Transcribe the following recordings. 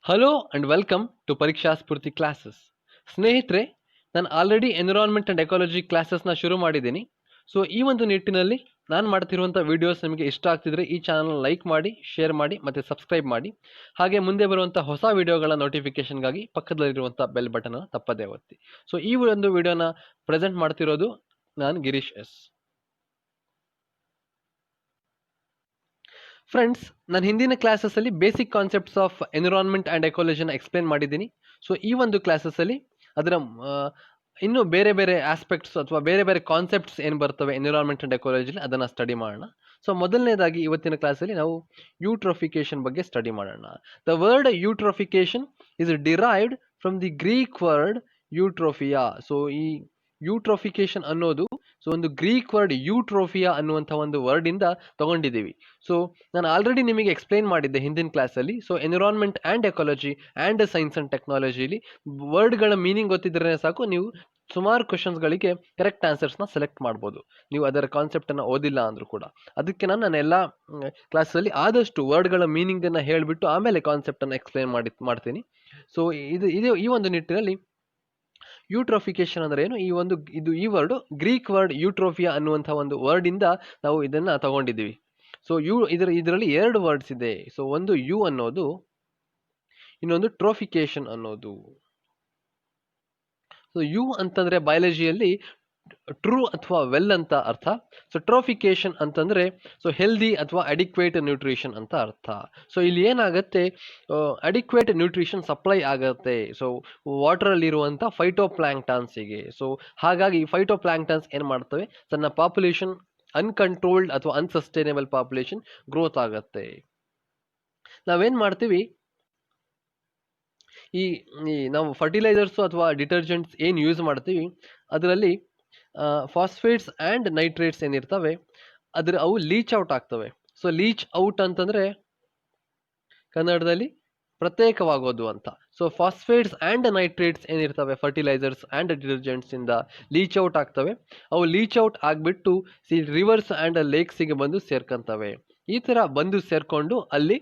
Hello and welcome to ಪರೀಕ್ಷಾ ಸ್ಫೂರ್ತಿ classes. ಸ್ನೇಹಿತರೆ, ನಾನು ಆಲ್ರೆಡಿ ಎನ್ವಿರಾನ್ಮೆಂಟ್ ಅಂಡ್ ಎಕಾಲಜಿ ಕ್ಲಾಸಸ್ನ ಶುರು ಮಾಡಿದ್ದೀನಿ. ಸೊ ಈ ಒಂದು ನಿಟ್ಟಿನಲ್ಲಿ ನಾನು ಮಾಡ್ತಿರುವಂಥ ವಿಡಿಯೋಸ್ ನಿಮಗೆ ಇಷ್ಟ ಆಗ್ತಿದ್ರೆ ಈ ಚಾನಲ್ನ ಲೈಕ್ ಮಾಡಿ, ಶೇರ್ ಮಾಡಿ ಮತ್ತು ಸಬ್ಸ್ಕ್ರೈಬ್ ಮಾಡಿ. ಹಾಗೆ ಮುಂದೆ ಬರುವಂಥ ಹೊಸ ವಿಡಿಯೋಗಳ ನೋಟಿಫಿಕೇಶನ್ಗಾಗಿ ಪಕ್ಕದಲ್ಲಿರುವಂಥ ಬೆಲ್ ಬಟನ್ ತಪ್ಪದೇ ಒತ್ತಿ. ಸೊ ಈ ಒಂದು ವಿಡಿಯೋನ ಪ್ರೆಸೆಂಟ್ ಮಾಡ್ತಿರೋದು ನಾನು ಗಿರೀಶ್ ಎಸ್. ಫ್ರೆಂಡ್ಸ್, ನಾನು ಹಿಂದಿನ ಕ್ಲಾಸಸ್ಸಲ್ಲಿ basic concepts of environment and ಎಕಾಲಜಿನ ಎಕ್ಸ್ಪ್ಲೇನ್ ಮಾಡಿದ್ದೀನಿ. ಸೊ ಈ ಒಂದು ಕ್ಲಾಸಸ್ಸಲ್ಲಿ ಅದರ ಇನ್ನೂ ಬೇರೆ ಬೇರೆ ಆಸ್ಪೆಕ್ಟ್ಸ್ ಅಥವಾ ಬೇರೆ ಬೇರೆ ಕಾನ್ಸೆಪ್ಟ್ಸ್ ಏನು ಬರ್ತವೆ ಎನ್ವಿರಾನ್ಮೆಂಟ್ ಆ್ಯಂಡ್ ಎಕಾಲಜಿಲಿ ಅದನ್ನು ಸ್ಟಡಿ ಮಾಡೋಣ. ಸೊ ಮೊದಲನೇದಾಗಿ ಇವತ್ತಿನ ಕ್ಲಾಸಲ್ಲಿ ನಾವು ಯೂಟ್ರೋಫಿಕೇಶನ್ ಬಗ್ಗೆ ಸ್ಟಡಿ ಮಾಡೋಣ. The word eutrophication is derived from the Greek word eutrophia. So ಈ ಯೂಟ್ರೋಫಿಕೇಶನ್ ಅನ್ನೋದು ಒಂದು ಗ್ರೀಕ್ ವರ್ಡ್ ಯೂಟ್ರೋಫಿಯಾ ಅನ್ನುವಂಥ ಒಂದು ವರ್ಡಿಂದ ತಗೊಂಡಿದ್ದೀವಿ. ಸೊ ನಾನು ಆಲ್ರೆಡಿ ನಿಮಗೆ ಎಕ್ಸ್ಪ್ಲೈನ್ ಮಾಡಿದ್ದೆ ಹಿಂದಿನ ಕ್ಲಾಸಲ್ಲಿ. So environment and ecology and science and ಟೆಕ್ನಾಲಜಿಲಿ ವರ್ಡ್ಗಳ ಮೀನಿಂಗ್ ಗೊತ್ತಿದ್ರೆ ಸಾಕು, ನೀವು ಸುಮಾರು ಕ್ವಶನ್ಸ್ಗಳಿಗೆ ಕರೆಕ್ಟ್ ಆನ್ಸರ್ಸ್ನ ಸೆಲೆಕ್ಟ್ ಮಾಡ್ಬೋದು, ನೀವು ಅದರ ಕಾನ್ಸೆಪ್ಟನ್ನು ಓದಿಲ್ಲ ಅಂದರೂ ಕೂಡ. ಅದಕ್ಕೆ ನಾನು ಎಲ್ಲ ಕ್ಲಾಸಲ್ಲಿ ಆದಷ್ಟು ವರ್ಡ್ಗಳ ಮೀನಿಂಗನ್ನು ಹೇಳಿಬಿಟ್ಟು ಆಮೇಲೆ ಕಾನ್ಸೆಪ್ಟನ್ನು ಎಕ್ಸ್ಪ್ಲೈನ್ ಮಾಡ್ತೀನಿ. ಸೊ ಇದು ಈ ಒಂದು ನಿಟ್ಟಿನಲ್ಲಿ ಯೂಟ್ರೋಫಿಕೇಶನ್ ಅಂದರೆ ಏನು, ಈ ವರ್ಡ್ ಗ್ರೀಕ್ ವರ್ಡ್ ಯೂಟ್ರೋಫಿಯಾ ಅನ್ನುವಂಥ ಒಂದು ವರ್ಡಿಂದ ನಾವು ಇದನ್ನು ತಗೊಂಡಿದ್ದೀವಿ. ಸೊ ಇದರಲ್ಲಿ ಎರಡು ವರ್ಡ್ಸ್ ಇದೆ. ಸೊ ಒಂದು ಯು ಅನ್ನೋದು, ಇನ್ನೊಂದು ಟ್ರೋಫಿಕೇಶನ್ ಅನ್ನೋದು. ಸೊ ಯು ಅಂತಂದ್ರೆ ಬಯಾಲಜಿಯಲ್ಲಿ ಟ್ರೂ ಅಥವಾ ವೆಲ್ ಅಂತ ಅರ್ಥ. ಸೊ ಟ್ರೋಫಿಕೇಶನ್ ಅಂತಂದ್ರೆ ಹೆಲ್ದಿ ಅಥವಾ ಅಡಿಕ್ವೇಟ್ ನ್ಯೂಟ್ರಿಷನ್ ಅಂತ ಅರ್ಥ. ಸೊ ಇಲ್ಲಿ ಏನಾಗುತ್ತೆ, ಅಡಿಕ್ವೇಟ್ ನ್ಯೂಟ್ರಿಷನ್ ಸಪ್ಲೈ ಆಗುತ್ತೆ ಸೊ ವಾಟರಲ್ಲಿರುವಂಥ ಫೈಟೋಪ್ಲಾಂಕ್ಟಾನ್ಸಿಗೆ. ಸೊ ಹಾಗಾಗಿ ಫೈಟೋಪ್ಲಾಂಕ್ಟಾನ್ಸ್ ಏನು ಮಾಡ್ತವೆ, ತನ್ನ ಪಾಪ್ಯುಲೇಷನ್ ಅನ್ಕಂಟ್ರೋಲ್ಡ್ ಅಥವಾ ಅನ್ಸಸ್ಟೈನೇಬಲ್ ಪಾಪ್ಯುಲೇಷನ್ ಗ್ರೋತ್ ಆಗುತ್ತೆ. ನಾವೇನ್ ಮಾಡ್ತೀವಿ, ಈ ನಾವು ಫರ್ಟಿಲೈಸರ್ಸ್ ಅಥವಾ ಡಿಟರ್ಜೆಂಟ್ಸ್ ಏನು ಯೂಸ್ ಮಾಡ್ತೀವಿ ಅದರಲ್ಲಿ ಫಾಸ್ಫೇಟ್ಸ್ ಆ್ಯಂಡ್ ನೈಟ್ರೇಟ್ಸ್ ಏನಿರ್ತವೆ ಅವು ಲೀಚ್ ಔಟ್ ಆಗ್ತವೆ. ಸೊ ಲೀಚ್ ಔಟ್ ಅಂತಂದ್ರೆ ಕನ್ನಡದಲ್ಲಿ ಪ್ರತ್ಯೇಕವಾಗೋದು ಅಂತ. ಸೊ ಫಾಸ್ಫೇಟ್ಸ್ ಆ್ಯಂಡ್ ನೈಟ್ರೇಟ್ಸ್ ಏನಿರ್ತವೆ ಫರ್ಟಿಲೈಸರ್ಸ್ ಆ್ಯಂಡ್ ಡಿಟರ್ಜೆಂಟ್ಸ್ ಇಂದ ಲೀಚ್ ಔಟ್ ಆಗ್ತವೆ. ಅವು ಲೀಚ್ ಔಟ್ ಆಗಿಬಿಟ್ಟು ರಿವರ್ಸ್ ಆ್ಯಂಡ್ ಲೇಕ್ಸಿಗೆ ಬಂದು ಸೇರ್ಕೊಂತವೆ. ಈ ಥರ ಬಂದು ಸೇರ್ಕೊಂಡು ಅಲ್ಲಿ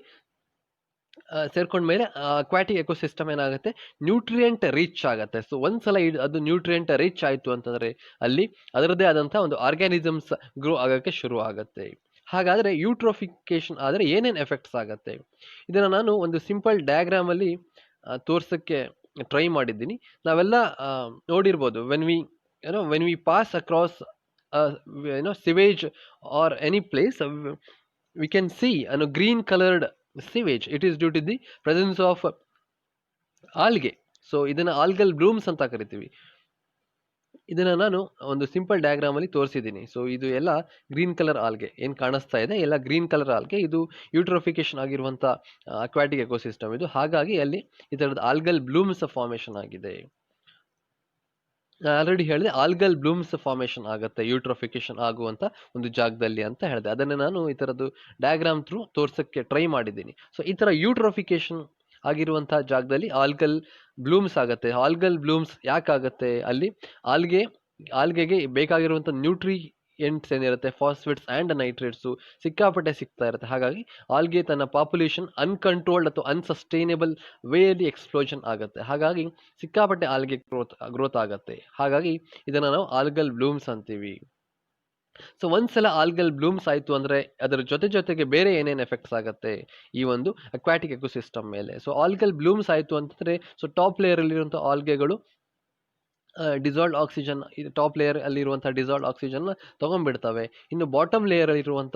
ಸೇರ್ಕೊಂಡ್ಮೇಲೆ ಅಕ್ವಾಟಿಕ್ ಎಕೋಸಿಸ್ಟಮ್ ಏನಾಗುತ್ತೆ, ನ್ಯೂಟ್ರಿಯೆಂಟ್ ರಿಚ್ ಆಗುತ್ತೆ. ಸೊ ಒಂದ್ಸಲ ಅದು ನ್ಯೂಟ್ರಿಯೆಂಟ್ ರಿಚ್ ಆಯಿತು ಅಂತಂದರೆ ಅಲ್ಲಿ ಅದರದ್ದೇ ಆದಂಥ ಒಂದು ಆರ್ಗ್ಯಾನಿಸಮ್ಸ್ ಗ್ರೋ ಆಗೋಕ್ಕೆ ಶುರು ಆಗುತ್ತೆ. ಹಾಗಾದರೆ ಯೂಟ್ರೋಫಿಕೇಶನ್ ಆದರೆ ಏನೇನು ಎಫೆಕ್ಟ್ಸ್ ಆಗುತ್ತೆ, ಇದನ್ನು ನಾನು ಒಂದು ಸಿಂಪಲ್ ಡಯಾಗ್ರಾಮಲ್ಲಿ ತೋರ್ಸೋಕ್ಕೆ ಟ್ರೈ ಮಾಡಿದ್ದೀನಿ. ನಾವೆಲ್ಲ ನೋಡಿರ್ಬೋದು, when we pass across sewage R any place we can see green colored sewage. It is due to the presence of algae. So ಇದನ್ನ ಆಲ್ಗಲ್ ಬ್ಲೂಮ್ಸ್ ಅಂತ ಕರಿತೀವಿ. ಇದನ್ನ ನಾನು ಒಂದು ಸಿಂಪಲ್ ಡಯಾಗ್ರಾಮ್ ಅಲ್ಲಿ ತೋರಿಸಿದ್ದೀನಿ. ಸೊ ಇದು ಎಲ್ಲ ಗ್ರೀನ್ ಕಲರ್ ಆಲ್ಗೆ ಏನು ಕಾಣಿಸ್ತಾ ಇದೆ, ಎಲ್ಲ ಗ್ರೀನ್ ಕಲರ್ ಆಲ್ಗೆ. ಇದು ಯೂಟ್ರೋಫಿಕೇಶನ್ ಆಗಿರುವಂಥ ಅಕ್ವಾಟಿಕ್ ಎಕೋಸಿಸ್ಟಮ್ ಇದು. ಹಾಗಾಗಿ ಅಲ್ಲಿ ಈ ಥರದ ಆಲ್ಗಲ್ ಬ್ಲೂಮ್ಸ್ ಫಾರ್ಮೇಷನ್ ಆಗಿದೆ. ಆಲ್ರೆಡಿ ಹೇಳಿದೆ, ಆಲ್ಗಲ್ ಬ್ಲೂಮ್ಸ್ ಫಾರ್ಮೇಷನ್ ಆಗುತ್ತೆ ಯೂಟ್ರೋಫಿಕೇಶನ್ ಆಗುವಂಥ ಒಂದು ಜಾಗದಲ್ಲಿ ಅಂತ ಹೇಳಿದೆ. ಅದನ್ನು ನಾನು ಈ ಥರದ್ದು ಡಯಾಗ್ರಾಮ್ ಥ್ರೂ ತೋರ್ಸೋಕ್ಕೆ ಟ್ರೈ ಮಾಡಿದ್ದೀನಿ. ಸೊ ಈ ಥರ ಯೂಟ್ರೋಫಿಕೇಶನ್ ಆಗಿರುವಂಥ ಜಾಗದಲ್ಲಿ ಆಲ್ಗಲ್ ಬ್ಲೂಮ್ಸ್ ಆಗುತ್ತೆ. ಆಲ್ಗಲ್ ಬ್ಲೂಮ್ಸ್ ಯಾಕಾಗುತ್ತೆ, ಅಲ್ಲಿ ಆಲ್ಗೆಗೆ ಬೇಕಾಗಿರುವಂಥ ನ್ಯೂಟ್ರಿಯೆಂಟ್ಸ್ ಏನಿರುತ್ತೆ, ಫಾಸ್ಫೇಟ್ಸ್ ಆ್ಯಂಡ್ ನೈಟ್ರೇಟ್ಸು ಸಿಕ್ಕಾಪಟ್ಟೆ ಸಿಗ್ತಾ ಇರುತ್ತೆ. ಹಾಗಾಗಿ ಆಲ್ಗೆ ತನ್ನ ಪಾಪ್ಯುಲೇಷನ್ ಅನ್ಕಂಟ್ರೋಲ್ಡ್ ಅಥವಾ ಅನ್ಸಸ್ಟೈನೇಬಲ್ ವೇಯಲ್ಲಿ ಎಕ್ಸ್ಪ್ಲೋಷನ್ ಆಗುತ್ತೆ. ಹಾಗಾಗಿ ಸಿಕ್ಕಾಪಟ್ಟೆ ಆಲ್ಗೆ ಗ್ರೋತ್ ಆಗುತ್ತೆ. ಹಾಗಾಗಿ ಇದನ್ನು ನಾವು ಆಲ್ಗಲ್ ಬ್ಲೂಮ್ಸ್ ಅಂತೀವಿ. ಸೊ ಒಂದ್ಸಲ ಆಲ್ಗಲ್ ಬ್ಲೂಮ್ಸ್ ಆಯಿತು ಅಂದರೆ ಅದರ ಜೊತೆಗೆ ಬೇರೆ ಏನೇನು ಎಫೆಕ್ಟ್ಸ್ ಆಗುತ್ತೆ ಈ ಒಂದು ಅಕ್ವಾಟಿಕ್ ಎಕೋಸಿಸ್ಟಮ್ ಮೇಲೆ. ಸೊ ಆಲ್ಗಲ್ ಬ್ಲೂಮ್ಸ್ ಆಯಿತು ಅಂತಂದರೆ ಟಾಪ್ ಲೇಯರಲ್ಲಿರುವಂಥ ಆಲ್ಗೆಗಳು ಡಿಸಾಲ್ಡ್ ಆಕ್ಸಿಜನ್, ಇದು ಟಾಪ್ ಲೇಯರ್ ಅಲ್ಲಿರುವಂಥ ಡಿಸಾಲ್ಡ್ ಆಕ್ಸಿಜನ್ನ ತೊಗೊಂಡ್ಬಿಡ್ತವೆ. ಇನ್ನು ಬಾಟಮ್ ಲೇಯರ್ ಇರುವಂಥ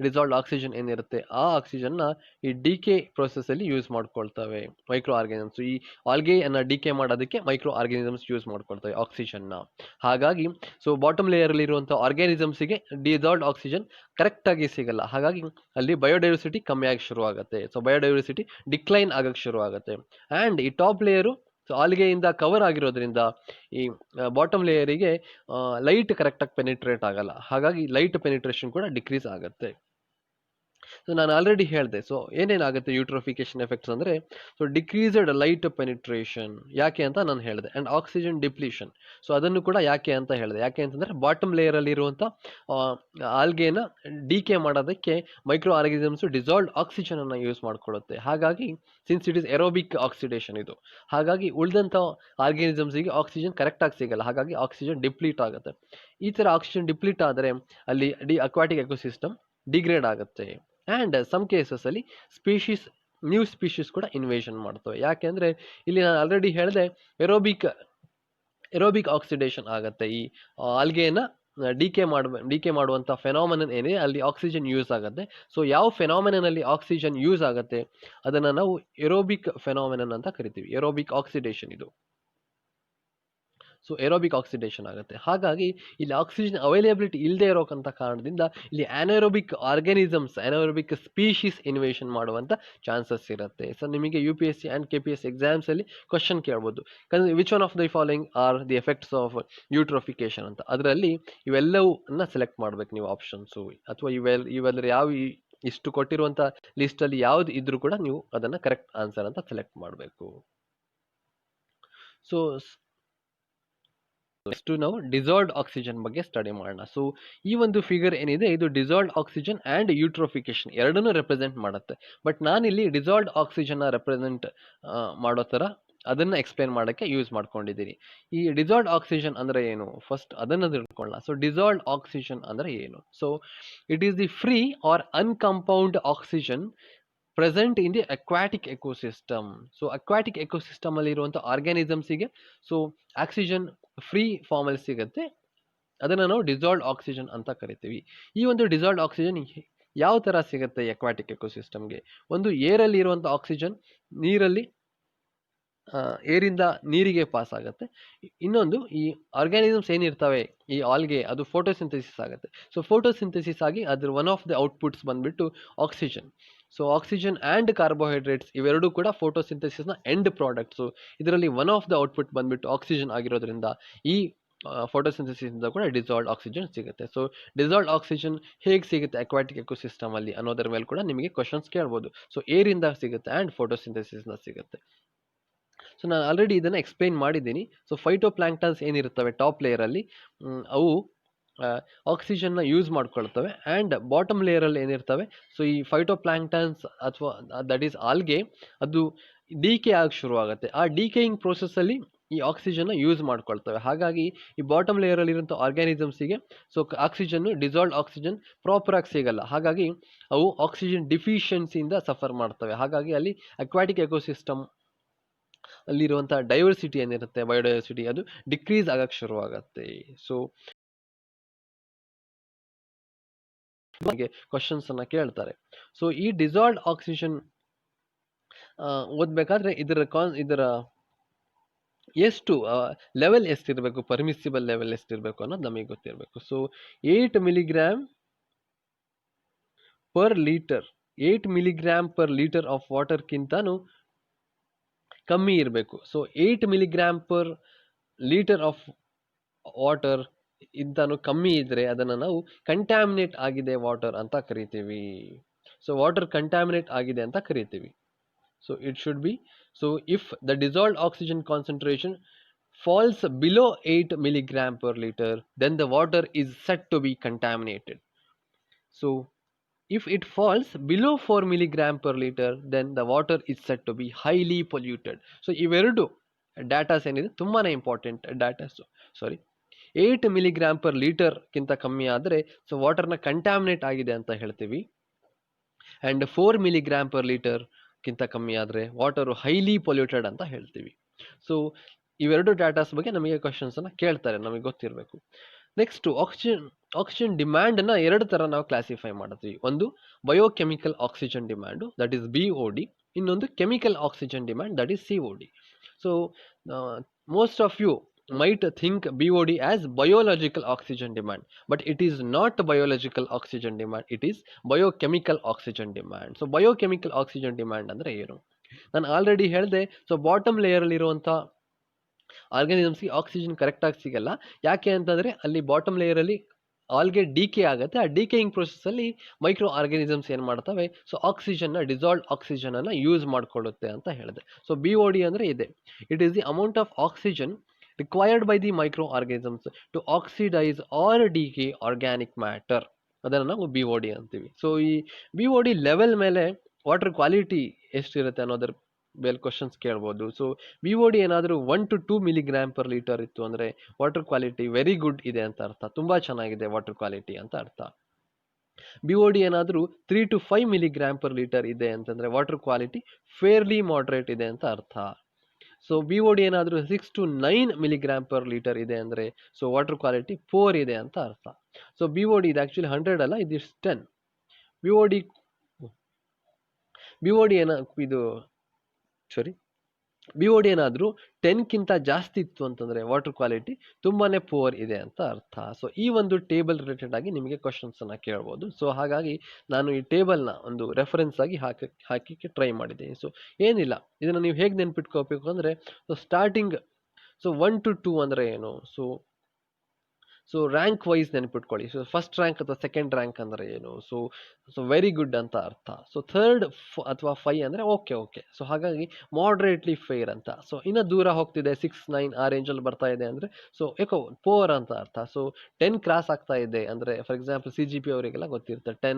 ಡಿಸಾಲ್ಡ್ ಆಕ್ಸಿಜನ್ ಏನಿರುತ್ತೆ ಆ ಆಕ್ಸಿಜನ್ನ ಈ ಡಿಕೆ ಪ್ರೊಸೆಸ್ಸಲ್ಲಿ ಯೂಸ್ ಮಾಡ್ಕೊಳ್ತವೆ ಮೈಕ್ರೋ ಆರ್ಗ್ಯಾನಿಸಮ್ಸ್. ಈ ಆಲ್ಗೆಯನ್ನು ಡಿಕೆ ಮಾಡೋದಕ್ಕೆ ಮೈಕ್ರೋ ಆರ್ಗ್ಯಾನಿಸಮ್ಸ್ ಯೂಸ್ ಮಾಡ್ಕೊಳ್ತವೆ ಆಕ್ಸಿಜನ್ನ. ಹಾಗಾಗಿ ಬಾಟಮ್ ಲೇಯರಲ್ಲಿರುವಂಥ ಆರ್ಗ್ಯಾನಿಸಮ್ಸಿಗೆ ಡಿಸಾಲ್ಡ್ ಆಕ್ಸಿಜನ್ ಕರೆಕ್ಟಾಗಿ ಸಿಗಲ್ಲ. ಹಾಗಾಗಿ ಅಲ್ಲಿ ಬಯೋಡೈವರ್ಸಿಟಿ ಕಮ್ಮಿ ಆಗಿ ಶುರು ಆಗುತ್ತೆ. ಸೊ ಬಯೋಡೈವರ್ಸಿಟಿ ಡಿಕ್ಲೈನ್ ಆಗೋಕ್ಕೆ ಶುರು ಆಗುತ್ತೆ. ಆ್ಯಂಡ್ ಈ ಟಾಪ್ ಲೇಯರು ಆಲ್ಗೆಯಿಂದ ಕವರ್ ಆಗಿರೋದ್ರಿಂದ ಈ ಬಾಟಮ್ ಲೇಯರಿಗೆ ಲೈಟ್ ಕರೆಕ್ಟಾಗಿ ಪೆನಿಟ್ರೇಟ್ ಆಗಲ್ಲ. ಹಾಗಾಗಿ ಲೈಟ್ ಪೆನಿಟ್ರೇಷನ್ ಕೂಡ ಡಿಕ್ರೀಸ್ ಆಗುತ್ತೆ. ಸೊ ನಾನು ಆಲ್ರೆಡಿ ಹೇಳಿದೆ. ಸೊ ಏನೇನಾಗುತ್ತೆ ಯೂಟ್ರೋಫಿಕೇಶನ್ ಎಫೆಕ್ಟ್ಸ್ ಅಂದರೆ, ಸೊ ಡಿಕ್ರೀಸ್ಡ್ ಲೈಟ್ ಪೆನಿಟ್ರೇಷನ್ ಯಾಕೆ ಅಂತ ನಾನು ಹೇಳಿದೆ, ಆ್ಯಂಡ್ ಆಕ್ಸಿಜನ್ ಡಿಪ್ಲೀಷನ್. ಸೊ ಅದನ್ನು ಕೂಡ ಯಾಕೆ ಅಂತ ಹೇಳಿದೆ. ಯಾಕೆ ಅಂತಂದರೆ ಬಾಟಮ್ ಲೇಯರಲ್ಲಿ ಇರುವಂಥ ಆಲ್ಗೇನ ಡಿಕೆ ಮಾಡೋದಕ್ಕೆ ಮೈಕ್ರೋ ಆರ್ಗನಿಸಮ್ಸ್ ಡಿಸಾಲ್ವ್ಡ್ ಆಕ್ಸಿಜನ್ ಅನ್ನು ಯೂಸ್ ಮಾಡ್ಕೊಳ್ಳುತ್ತೆ. ಹಾಗಾಗಿ since it is aerobic oxidation ಇದು, ಹಾಗಾಗಿ ಉಳಿದಂಥ ಆರ್ಗನಿಸಮ್ಸಿಗೆ ಆಕ್ಸಿಜನ್ ಕರೆಕ್ಟಾಗಿ ಸಿಗಲ್ಲ, ಹಾಗಾಗಿ ಆಕ್ಸಿಜನ್ ಡಿಪ್ಲೀಟ್ ಆಗುತ್ತೆ. ಈ ಥರ ಆಕ್ಸಿಜನ್ ಡಿಪ್ಲೀಟ್ ಆದರೆ ಅಲ್ಲಿ ಅಕ್ವಾಟಿಕ್ ಎಕೋಸಿಸ್ಟಮ್ ಡಿಗ್ರೇಡ್ ಆಗುತ್ತೆ. ಆ್ಯಂಡ್ ಸಮ್ ಕೇಸಸಲ್ಲಿ ನ್ಯೂ ಸ್ಪೀಶೀಸ್ ಕೂಡ ಇನ್ವೇಷನ್ ಮಾಡ್ತವೆ. ಯಾಕೆಂದರೆ ಇಲ್ಲಿ ನಾನು ಆಲ್ರೆಡಿ ಹೇಳಿದೆ, ಎರೋಬಿಕ್ ಆಕ್ಸಿಡೇಷನ್ ಆಗುತ್ತೆ. ಈ ಆಲ್ಗೇನ ಡಿಕೆ ಮಾಡುವಂಥ ಫೆನಾಮಿನನ್ ಏನಿದೆ ಅಲ್ಲಿ ಆಕ್ಸಿಜನ್ ಯೂಸ್ ಆಗುತ್ತೆ. ಸೊ ಯಾವ ಫೆನಾಮಿನಲ್ಲಿ ಆಕ್ಸಿಜನ್ ಯೂಸ್ ಆಗುತ್ತೆ ಅದನ್ನು ನಾವು ಎರೋಬಿಕ್ ಫೆನಾಮಿನನ್ ಅಂತ ಕರಿತೀವಿ. ಎರೋಬಿಕ್ ಆಕ್ಸಿಡೇಷನ್ ಇದು. ಸೊ ಎರೋಬಿಕ್ ಆಕ್ಸಿಡೇಷನ್ ಆಗುತ್ತೆ. ಹಾಗಾಗಿ ಇಲ್ಲಿ ಆಕ್ಸಿಜನ್ ಅವೈಲೇಬಿಲಿಟಿ ಇಲ್ಲದೆ ಇರೋಕ್ಕಂಥ ಕಾರಣದಿಂದ ಇಲ್ಲಿ ಆನೈರೋಬಿಕ್ ಆರ್ಗನಿಸಮ್ಸ್, ಆನೈರೋಬಿಕ್ ಸ್ಪೀಶೀಸ್ ಇನ್ವೇಷನ್ ಮಾಡುವಂಥ ಚಾನ್ಸಸ್ ಇರುತ್ತೆ. ಸೊ ನಿಮಗೆ UPSC ಆ್ಯಂಡ್ KPS ಎಕ್ಸಾಮ್ಸಲ್ಲಿ ಕ್ವಶನ್ ಕೇಳ್ಬೋದು, which one of the following are the effects of eutrophication ಅಂತ. ಅದರಲ್ಲಿ ಇವೆಲ್ಲವನ್ನ ಸೆಲೆಕ್ಟ್ ಮಾಡ್ಬೇಕು ನೀವು ಆಪ್ಷನ್ಸು, ಅಥವಾ ಇವೆಲ್ಲರ ಯಾವ ಇಷ್ಟು ಕೊಟ್ಟಿರುವಂಥ ಲಿಸ್ಟಲ್ಲಿ ಯಾವ್ದು ಇದ್ರೂ ಕೂಡ ನೀವು ಅದನ್ನು ಕರೆಕ್ಟ್ ಆನ್ಸರ್ ಅಂತ ಸೆಲೆಕ್ಟ್ ಮಾಡಬೇಕು. ಸೊ ನೆಕ್ಸ್ಟ್ ನಾವು ಡಿಸಾಲ್ವ್ಡ್ ಆಕ್ಸಿಜನ್ ಬಗ್ಗೆ ಸ್ಟಡಿ ಮಾಡೋಣ. ಸೊ ಈ ಒಂದು ಫಿಗರ್ ಏನಿದೆ ಇದು ಡಿಸಾಲ್ವ್ಡ್ ಆಕ್ಸಿಜನ್ ಆ್ಯಂಡ್ ಯೂಟ್ರೋಫಿಕೇಶನ್ ಎರಡನ್ನೂ ರೆಪ್ರೆಸೆಂಟ್ ಮಾಡುತ್ತೆ. ಬಟ್ ನಾನಿಲ್ಲಿ ಡಿಸಾಲ್ವ್ಡ್ ಆಕ್ಸಿಜನ್ನ ರೆಪ್ರೆಸೆಂಟ್ ಮಾಡೋ ಥರ ಅದನ್ನು ಎಕ್ಸ್ಪ್ಲೇನ್ ಮಾಡೋಕ್ಕೆ ಯೂಸ್ ಮಾಡ್ಕೊಂಡಿದ್ದೀನಿ. ಈ ಡಿಸಾಲ್ವ್ಡ್ ಆಕ್ಸಿಜನ್ ಅಂದರೆ ಏನು, ಫಸ್ಟ್ ಅದನ್ನು ತಿಳ್ಕೊಳ್ಳೋಣ. ಸೊ ಡಿಸಾಲ್ವ್ಡ್ ಆಕ್ಸಿಜನ್ ಅಂದರೆ ಏನು? So it is the free or uncompound oxygen present in the aquatic ecosystem. So aquatic ecosystem ಅಲ್ಲಿ ಇರುವಂಥ ಆರ್ಗ್ಯಾನಿಸಮ್ಸಿಗೆ ಸೊ ಆಕ್ಸಿಜನ್ ಫ್ರೀ ಫಾರ್ಮಲ್ಲಿ ಸಿಗುತ್ತೆ, ಅದನ್ನು ನಾವು ಡಿಸಾಲ್ವ್ಡ್ ಆಕ್ಸಿಜನ್ ಅಂತ ಕರಿತೀವಿ. ಈ ಒಂದು ಡಿಸಾಲ್ವ್ಡ್ ಆಕ್ಸಿಜನ್ ಯಾವ ಥರ ಸಿಗುತ್ತೆ ಅಕ್ವಾಟಿಕ್ ಎಕೋಸಿಸ್ಟಮ್ಗೆ? ಒಂದು ಏರಲ್ಲಿ ಇರುವಂಥ ಆಕ್ಸಿಜನ್ ಏರಿಂದ ನೀರಿಗೆ ಪಾಸ್ ಆಗುತ್ತೆ. ಇನ್ನೊಂದು ಈ ಆರ್ಗ್ಯಾನಿಸಮ್ಸ್ ಏನಿರ್ತವೆ ಈ ಆಲ್ಗೆ ಅದು ಫೋಟೋಸಿಂಥೆಸಿಸ್ ಆಗುತ್ತೆ. ಸೊ ಫೋಟೋಸಿಂಥೆಸಿಸ್ ಆಗಿ ಅದ್ರ ಒನ್ ಆಫ್ ದಿ ಔಟ್ಪುಟ್ಸ್ ಬಂದ್ಬಿಟ್ಟು oxygen. So oxygen and carbohydrates ಇವೆರಡೂ ಕೂಡ ಫೋಟೋಸಿಂಥೆಸಿಸ್ನ ಎಂಡ್ ಪ್ರಾಡಕ್ಟ್ಸು. ಇದರಲ್ಲಿ ಒನ್ ಆಫ್ ದ ಔಟ್ಪುಟ್ ಬಂದ್ಬಿಟ್ಟು ಆಕ್ಸಿಜನ್ ಆಗಿರೋದ್ರಿಂದ ಈ ಫೋಟೋಸಿಂಥೆಸಿಸಿಂದ ಕೂಡ ಡಿಸಾಲ್ವ್ಡ್ ಆಕ್ಸಿಜನ್ ಸಿಗುತ್ತೆ. ಸೊ ಡಿಸಾಲ್ವ್ಡ್ ಆಕ್ಸಿಜನ್ ಹೇಗೆ ಸಿಗುತ್ತೆ ಅಕ್ವಾಟಿಕ್ ಎಕೋಸಿಸ್ಟಮ್ ಅಲ್ಲಿ ಅನ್ನೋದರ ಮೇಲೆ ಕೂಡ ನಿಮಗೆ ಕ್ವಶನ್ಸ್ ಕೇಳ್ಬೋದು. ಸೊ ಏರಿಂದ ಸಿಗುತ್ತೆ ಆ್ಯಂಡ್ ಫೋಟೋಸಿಂಥೆಸಿಸ್ನ ಸಿಗುತ್ತೆ. ಸೊ ನಾನು ಆಲ್ರೆಡಿ ಇದನ್ನು ಎಕ್ಸ್ಪ್ಲೈನ್ ಮಾಡಿದ್ದೀನಿ. ಸೊ ಫೈಟೋಪ್ಲಾಂಕ್ಟನ್ಸ್ ಏನಿರ್ತವೆ ಟಾಪ್ ಲೇಯರಲ್ಲಿ ಅವು ಆಕ್ಸಿಜನ್ನ ಯೂಸ್ ಮಾಡ್ಕೊಳ್ತವೆ. ಆ್ಯಂಡ್ ಬಾಟಮ್ ಲೇಯರಲ್ಲಿ ಏನಿರ್ತವೆ ಸೊ ಈ ಫೈಟೋಪ್ಲಾಂಕ್ಟನ್ಸ್ ಅಥವಾ ದಟ್ ಈಸ್ ಆಲ್ಗೆ ಅದು ಡಿಕೆ ಆಗಿ ಶುರುವಾಗುತ್ತೆ. ಆ ಡಿಕೇಯಿಂಗ್ ಪ್ರೋಸೆಸ್ಸಲ್ಲಿ ಈ ಆಕ್ಸಿಜನ್ನ ಯೂಸ್ ಮಾಡ್ಕೊಳ್ತವೆ. ಹಾಗಾಗಿ ಈ ಬಾಟಮ್ ಲೇಯರಲ್ಲಿರೋಂಥ ಆರ್ಗ್ಯಾನಿಸಮ್ಸಿಗೆ ಸೊ ಆಕ್ಸಿಜನ್ನು ಡಿಸಾಲ್ವ್ಡ್ ಆಕ್ಸಿಜನ್ ಪ್ರಾಪರಾಗಿ ಸಿಗಲ್ಲ. ಹಾಗಾಗಿ ಅವು ಆಕ್ಸಿಜನ್ ಡಿಫಿಷಿಯನ್ಸಿಯಿಂದ ಸಫರ್ ಮಾಡ್ತವೆ. ಹಾಗಾಗಿ ಅಲ್ಲಿ ಅಕ್ವಾಟಿಕ್ ಎಕೋಸಿಸ್ಟಮ್ ಅಲ್ಲಿರುವಂಥ ಡೈವರ್ಸಿಟಿ ಏನಿರುತ್ತೆ ಬಯೋಡೈವರ್ಸಿಟಿ ಅದು ಡಿಕ್ರೀಸ್ ಆಗಕ್ಕೆ ಶುರುವಾಗತ್ತೆ. ಸೊ ಕ್ವಶನ್ಸ್ ಅನ್ನ ಕೇಳ್ತಾರೆ. ಸೊ ಈ ಡಿಸಾಲ್ವ್ಡ್ ಆಕ್ಸಿಜನ್ ಓದ್ಬೇಕಾದ್ರೆ ಇದರ ಎಷ್ಟು ಲೆವೆಲ್ ಎಷ್ಟಿರಬೇಕು, ಪರ್ಮಿಸಿಬಲ್ ಲೆವೆಲ್ ಎಷ್ಟಿರಬೇಕು ಅನ್ನೋದು ನಮಗೆ ಗೊತ್ತಿರಬೇಕು. So 8 milligram per litre 8 milligram per liter of ವಾಟರ್ಗಿಂತನೂ ಕಮ್ಮಿ ಇರಬೇಕು. So 8 milligram per liter of water ಇಂತನೂ ಕಮ್ಮಿ ಇದ್ರೆ ಅದನ್ನು ನಾವು ಕಂಟ್ಯಾಮಿನೇಟ್ ಆಗಿದೆ ವಾಟರ್ ಅಂತ ಕರಿತೀವಿ. ಸೊ ವಾಟರ್ ಕಂಟ್ಯಾಮಿನೇಟ್ ಆಗಿದೆ ಅಂತ ಕರಿತೀವಿ. So it should be, so if the dissolved oxygen concentration falls below 8 milligram per liter, then the water is said to be contaminated. So if it falls below 4 milligram per liter, then the water is said to be highly polluted. So ಇವೆರಡು ಡಾಟಾಸ್ ಏನಿದೆ ತುಂಬಾನೇ important ಡಾಟಾಸ್. 8 milligram per liter ಗಿಂತ ಕಮ್ಮಿ ಆದರೆ so ವಾಟರ್ನ contaminate ಆಗಿದೆ ಅಂತ ಹೇಳ್ತೀವಿ. And 4 milligram per liter ಗಿಂತ ಕಮ್ಮಿ ಆದರೆ ವಾಟರು ಹೈಲಿ ಪೊಲ್ಯೂಟೆಡ್ ಅಂತ ಹೇಳ್ತೀವಿ. ಸೊ ಇವೆರಡು ಡಾಟಾಸ್ ಬಗ್ಗೆ ನಮಗೆ ಕ್ವಶನ್ಸ್ ಅನ್ನ ಕೇಳ್ತಾರೆ, ನಮಗೆ ಗೊತ್ತಿರಬೇಕು. ನೆಕ್ಸ್ಟ್ ಆಕ್ಸಿಜನ್ ಡಿಮ್ಯಾಂಡನ್ನ ಎರಡು ಥರ ನಾವು ಕ್ಲಾಸಿಫೈ ಮಾಡ್ತೀವಿ. ಒಂದು biochemical oxygen demand that is BOD, ಇನ್ನೊಂದು chemical oxygen demand that is COD. So most of you might think BOD as biological oxygen demand, but it is not biological oxygen demand, it is biochemical oxygen demand. So biochemical oxygen demand ಅಂದರೆ ಏನು ನಾನು already ಹೇಳಿದೆ. So bottom ಲೇಯರಲ್ಲಿ ಇರುವಂಥ ಆರ್ಗಾನಿಸಮ್ಸ್ಗೆ oxygen ಕರೆಕ್ಟಾಗಿ ಸಿಗಲ್ಲ. ಯಾಕೆ ಅಂತಂದರೆ ಅಲ್ಲಿ ಬಾಟಮ್ ಲೇಯರಲ್ಲಿ ಆಲ್ಗೆ ಡಿಕೆ ಆಗುತ್ತೆ. ಆ ಡಿಕೇಯಿಂಗ್ ಪ್ರೊಸೆಸ್ ಅಲ್ಲಿ ಮೈಕ್ರೋ ಆರ್ಗಾನಿಸಮ್ಸ್ ಏನ್ ಮಾಡ್ತವೆ, ಸೊ ಆಕ್ಸಿಜನ್ ಡಿಸಾಲ್ವ್ಡ್ ಆಕ್ಸಿಜನ್ ಅನ್ನ ಯೂಸ್ ಮಾಡ್ಕೊಳ್ಳುತ್ತೆ ಅಂತ ಹೇಳಿದೆ. ಸೊ BOD ಅಂದ್ರೆ ಇದೆ, it is the amount of oxygen required by the micro organisms to oxidise or decay organic matter, ಅದನ್ನು ನಾವು BOD ಅಂತೀವಿ. ಸೊ ಈ BOD ಲೆವೆಲ್ ಮೇಲೆ ವಾಟರ್ ಕ್ವಾಲಿಟಿ ಎಷ್ಟಿರುತ್ತೆ ಅನ್ನೋದ್ರ ಮೇಲೆ ಕ್ವಶನ್ಸ್ ಕೇಳ್ಬೋದು. ಸೊ BOD ಏನಾದರೂ 1 to 2 mg/L ಇತ್ತು ಅಂದ್ರೆ ವಾಟರ್ ಕ್ವಾಲಿಟಿ ವೆರಿ ಗುಡ್ ಇದೆ ಅಂತ ಅರ್ಥ, ತುಂಬಾ ಚೆನ್ನಾಗಿದೆ ವಾಟರ್ ಕ್ವಾಲಿಟಿ ಅಂತ ಅರ್ಥ. BOD ಏನಾದರೂ 3 to 5 mg/L ಇದೆ ಅಂತಂದ್ರೆ ವಾಟರ್ ಕ್ವಾಲಿಟಿ ಫೇರ್ಲಿ ಮಾಡ್ರೇಟ್ ಇದೆ ಅಂತ ಅರ್ಥ. ಸೊ BOD ಏನಾದರೂ 6 to 9 mg/L ಇದೆ ಅಂದ್ರೆ ಸೊ ವಾಟರ್ ಕ್ವಾಲಿಟಿ ಪೋರ್ ಇದೆ ಅಂತ ಅರ್ಥ. ಸೊ BOD ಇದು ಆಕ್ಚುಲಿ 100 ಅಲ್ಲ, ಇದು 10. BOD BOD ಏನಾದರೂ 10ಕ್ಕಿಂತ ಜಾಸ್ತಿ ಇತ್ತು ಅಂತಂದ್ರೆ ವಾಟರ್ ಕ್ವಾಲಿಟಿ ತುಂಬಾನೇ ಪೋರ್ ಇದೆ ಅಂತ ಅರ್ಥ. ಸೊ ಈ ಒಂದು ಟೇಬಲ್ ರಿಲೇಟೆಡ್ ಆಗಿ ನಿಮಗೆ ಕ್ವಶನ್ಸ್ ಅನ್ನ ಕೇಳ್ಬೋದು. ಸೊ ಹಾಗಾಗಿ ನಾನು ಈ ಟೇಬಲ್ನ ಒಂದು ರೆಫರೆನ್ಸ್ ಆಗಿ ಹಾಕಿಕ್ಕೆ ಟ್ರೈ ಮಾಡಿದ್ದೀನಿ. ಸೊ ಏನಿಲ್ಲ, ಇದನ್ನ ನೀವು ಹೇಗೆ ನೆನ್ಪಿಟ್ಕೋಬೇಕು ಅಂದ್ರೆ, ಸೊ ಸ್ಟಾರ್ಟಿಂಗ್ 1 to 2 ಅಂದ್ರೆ ಏನು, ಸೊ ರ್ಯಾಂಕ್ ವೈಸ್ ನೆನ್ಪಿಟ್ಕೊಳ್ಳಿ. ಸೊ ಫಸ್ಟ್ ರ್ಯಾಂಕ್ ಅಥವಾ ಸೆಕೆಂಡ್ ರ್ಯಾಂಕ್ ಅಂದ್ರೆ ಏನು, ಸೊ ವೆರಿ ಗುಡ್ ಅಂತ ಅರ್ಥ. ಸೊ ಥರ್ಡ್ ಅಥವಾ 5 ಅಂದ್ರೆ ಓಕೆ. ಸೊ ಹಾಗಾಗಿ ಮಾಡ್ರೇಟ್ಲಿ ಫೇರ್ ಅಂತ. ಸೊ ಇನ್ನ ದೂರ ಹೋಗ್ತಿದೆ 6, 9 ಆ ರೇಂಜಲ್ಲಿ ಬರ್ತಾ ಇದೆ ಅಂದ್ರೆ ಸೊ ಏಕೋ ಪೋರ್ ಅಂತ ಅರ್ಥ. ಸೊ 10 ಕ್ರಾಸ್ ಆಗ್ತಾ ಇದೆ ಅಂದ್ರೆ, ಫಾರ್ ಎಕ್ಸಾಂಪಲ್ CGP ಅವರಿಗೆಲ್ಲ ಗೊತ್ತಿರುತ್ತೆ,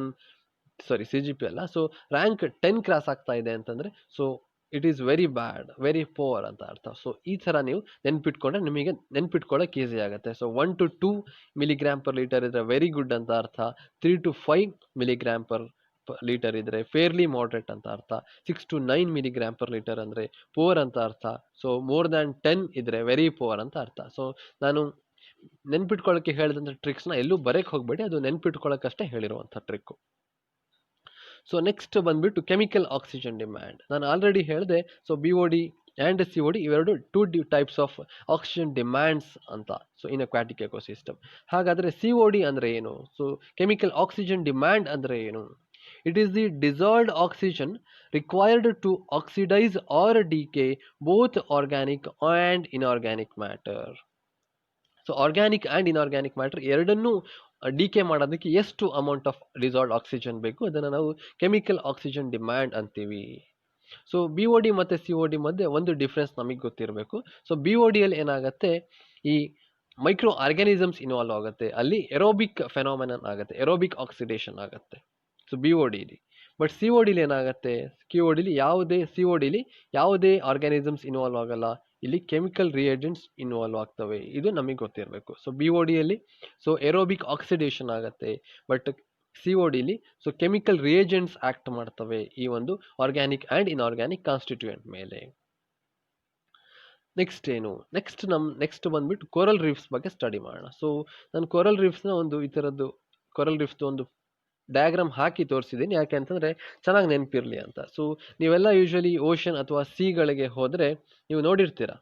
CGP ಅಲ್ಲ, ಸೊ ರ್ಯಾಂಕ್ 10 ಕ್ರಾಸ್ ಆಗ್ತಾ ಇದೆ ಅಂತಂದ್ರೆ so it is very bad, very poor ಅಂತ ಅರ್ಥ. ಸೊ ಈ ತರ ನೀವು ನೆನ್ಪಿಟ್ಕೊಂಡ್ರೆ ನಿಮಗೆ ನೆನ್ಪಿಟ್ಕೊಳ್ಳೋಕೆ ಈಸಿ ಆಗುತ್ತೆ. ಸೊ 1 to 2 mg/L ಇದ್ರೆ ವೆರಿ ಗುಡ್ ಅಂತ ಅರ್ಥ, 3 to 5 mg/L ಇದ್ರೆ ಫೇರ್ಲಿ ಮಾಡ್ರೇಟ್ ಅಂತ ಅರ್ಥ, 6 to 9 mg/L ಅಂದ್ರೆ ಪೋರ್ ಅಂತ ಅರ್ಥ. ಸೊ ಮೋರ್ ದ್ಯಾನ್ 10 ಇದ್ರೆ ವೆರಿ ಪೋರ್ ಅಂತ ಅರ್ಥ. ಸೊ ನಾನು ನೆನ್ಪಿಟ್ಕೊಳ್ಳೋಕೆ ಹೇಳಿದಂಥ ಟ್ರಿಕ್ಸ್ನ ಎಲ್ಲೂ ಬರೆಯಕ್ಕೆ ಹೋಗ್ಬೇಡಿ, ಅದು ನೆನ್ಪಿಟ್ಕೊಳ್ಳೋಕಷ್ಟೇ ಹೇಳಿರುವಂಥ ಟ್ರಿಕ್. ಸೊ ನೆಕ್ಸ್ಟ್ ಬಂದ್ಬಿಟ್ಟು ಕೆಮಿಕಲ್ ಆಕ್ಸಿಜನ್ ಡಿಮ್ಯಾಂಡ್. ನಾನು ಆಲ್ರೆಡಿ ಹೇಳಿದೆ, ಸೊ BOD ಆ್ಯಂಡ್ COD ಇವೆರಡು 2 ಟೈಪ್ಸ್ ಆಫ್ ಆಕ್ಸಿಜನ್ ಡಿಮ್ಯಾಂಡ್ಸ್ ಅಂತ, ಸೊ ಇನ್ ಅಕ್ವಾಟಿಕ್ ಎಕೋಸಿಸ್ಟಮ್. ಹಾಗಾದರೆ COD ಅಂದರೆ ಏನು, ಸೊ ಕೆಮಿಕಲ್ ಆಕ್ಸಿಜನ್ ಡಿಮ್ಯಾಂಡ್ ಅಂದರೆ ಏನು? It is the dissolved oxygen required to oxidise or decay both organic and inorganic matter. So organic and inorganic matter ಎರಡನ್ನೂ decay ಮಾಡೋದಕ್ಕೆ ಎಷ್ಟು amount of dissolved oxygen ಬೇಕು, ಅದನ್ನು ನಾವು ಕೆಮಿಕಲ್ ಆಕ್ಸಿಜನ್ ಡಿಮ್ಯಾಂಡ್ ಅಂತೀವಿ. So BOD ಮತ್ತು COD ಮಧ್ಯೆ ಒಂದು ಡಿಫ್ರೆನ್ಸ್ ನಮಗೆ ಗೊತ್ತಿರಬೇಕು. ಸೊ BODಯಲ್ಲಿ ಏನಾಗುತ್ತೆ, ಈ ಮೈಕ್ರೋ ಆರ್ಗ್ಯಾನಿಸಮ್ಸ್ ಇನ್ವಾಲ್ವ್ ಆಗುತ್ತೆ, ಅಲ್ಲಿ ಎರೋಬಿಕ್ ಫೆನಾಮಿನನ್ ಆಗುತ್ತೆ, ಎರೋಬಿಕ್ ಆಕ್ಸಿಡೇಷನ್ ಆಗುತ್ತೆ. ಸೊ BODಲಿ. ಬಟ್ CODಲಿ ಏನಾಗುತ್ತೆ, CODಲಿ ಯಾವುದೇ ಆರ್ಗ್ಯಾನಿಸಮ್ಸ್ ಇನ್ವಾಲ್ವ್ ಆಗಲ್ಲ, ಇಲ್ಲಿ ಕೆಮಿಕಲ್ ರಿಯೇಜೆಂಟ್ಸ್ ಇನ್ವಾಲ್ವ್ ಆಗ್ತವೆ, ಇದು ನಮಗೆ ಗೊತ್ತಿರಬೇಕು. ಸೊ BODಯಲ್ಲಿ ಸೊ ಎರೋಬಿಕ್ ಆಕ್ಸಿಡೇಷನ್ ಆಗುತ್ತೆ, ಬಟ್ CODಲಿ ಸೊ ಕೆಮಿಕಲ್ ರಿಯೇಜೆಂಟ್ಸ್ ಆಕ್ಟ್ ಮಾಡ್ತವೆ ಈ ಒಂದು ಆರ್ಗ್ಯಾನಿಕ್ ಆ್ಯಂಡ್ ಇನ್ಆರ್ಗ್ಯಾನಿಕ್ ಕಾನ್ಸ್ಟಿಟ್ಯೂಯೆಂಟ್ ಮೇಲೆ. ನೆಕ್ಸ್ಟ್ ಬಂದ್ಬಿಟ್ಟು ಕೋರಲ್ ರೀಫ್ಸ್ ಬಗ್ಗೆ ಸ್ಟಡಿ ಮಾಡೋಣ. ಸೊ ನಾನು ಕೋರಲ್ ರೀಫ್ಸ್ನ ಈ ಥರದ್ದು ಕೋರಲ್ ರೀಫ್ದು ಒಂದು ಡಯಾಗ್ರಾಮ್ ಹಾಕಿ ತೋರಿಸಿದ್ದೀನಿ, ಯಾಕೆ ಅಂತಂದರೆ ಚೆನ್ನಾಗಿ ನೆನಪಿರಲಿ ಅಂತ. ಸೊ ನೀವೆಲ್ಲ ಯೂಶ್ವಲಿ ಓಷನ್ ಅಥವಾ ಸೀಗಳಿಗೆ ಹೋದರೆ ನೀವು ನೋಡಿರ್ತೀರ,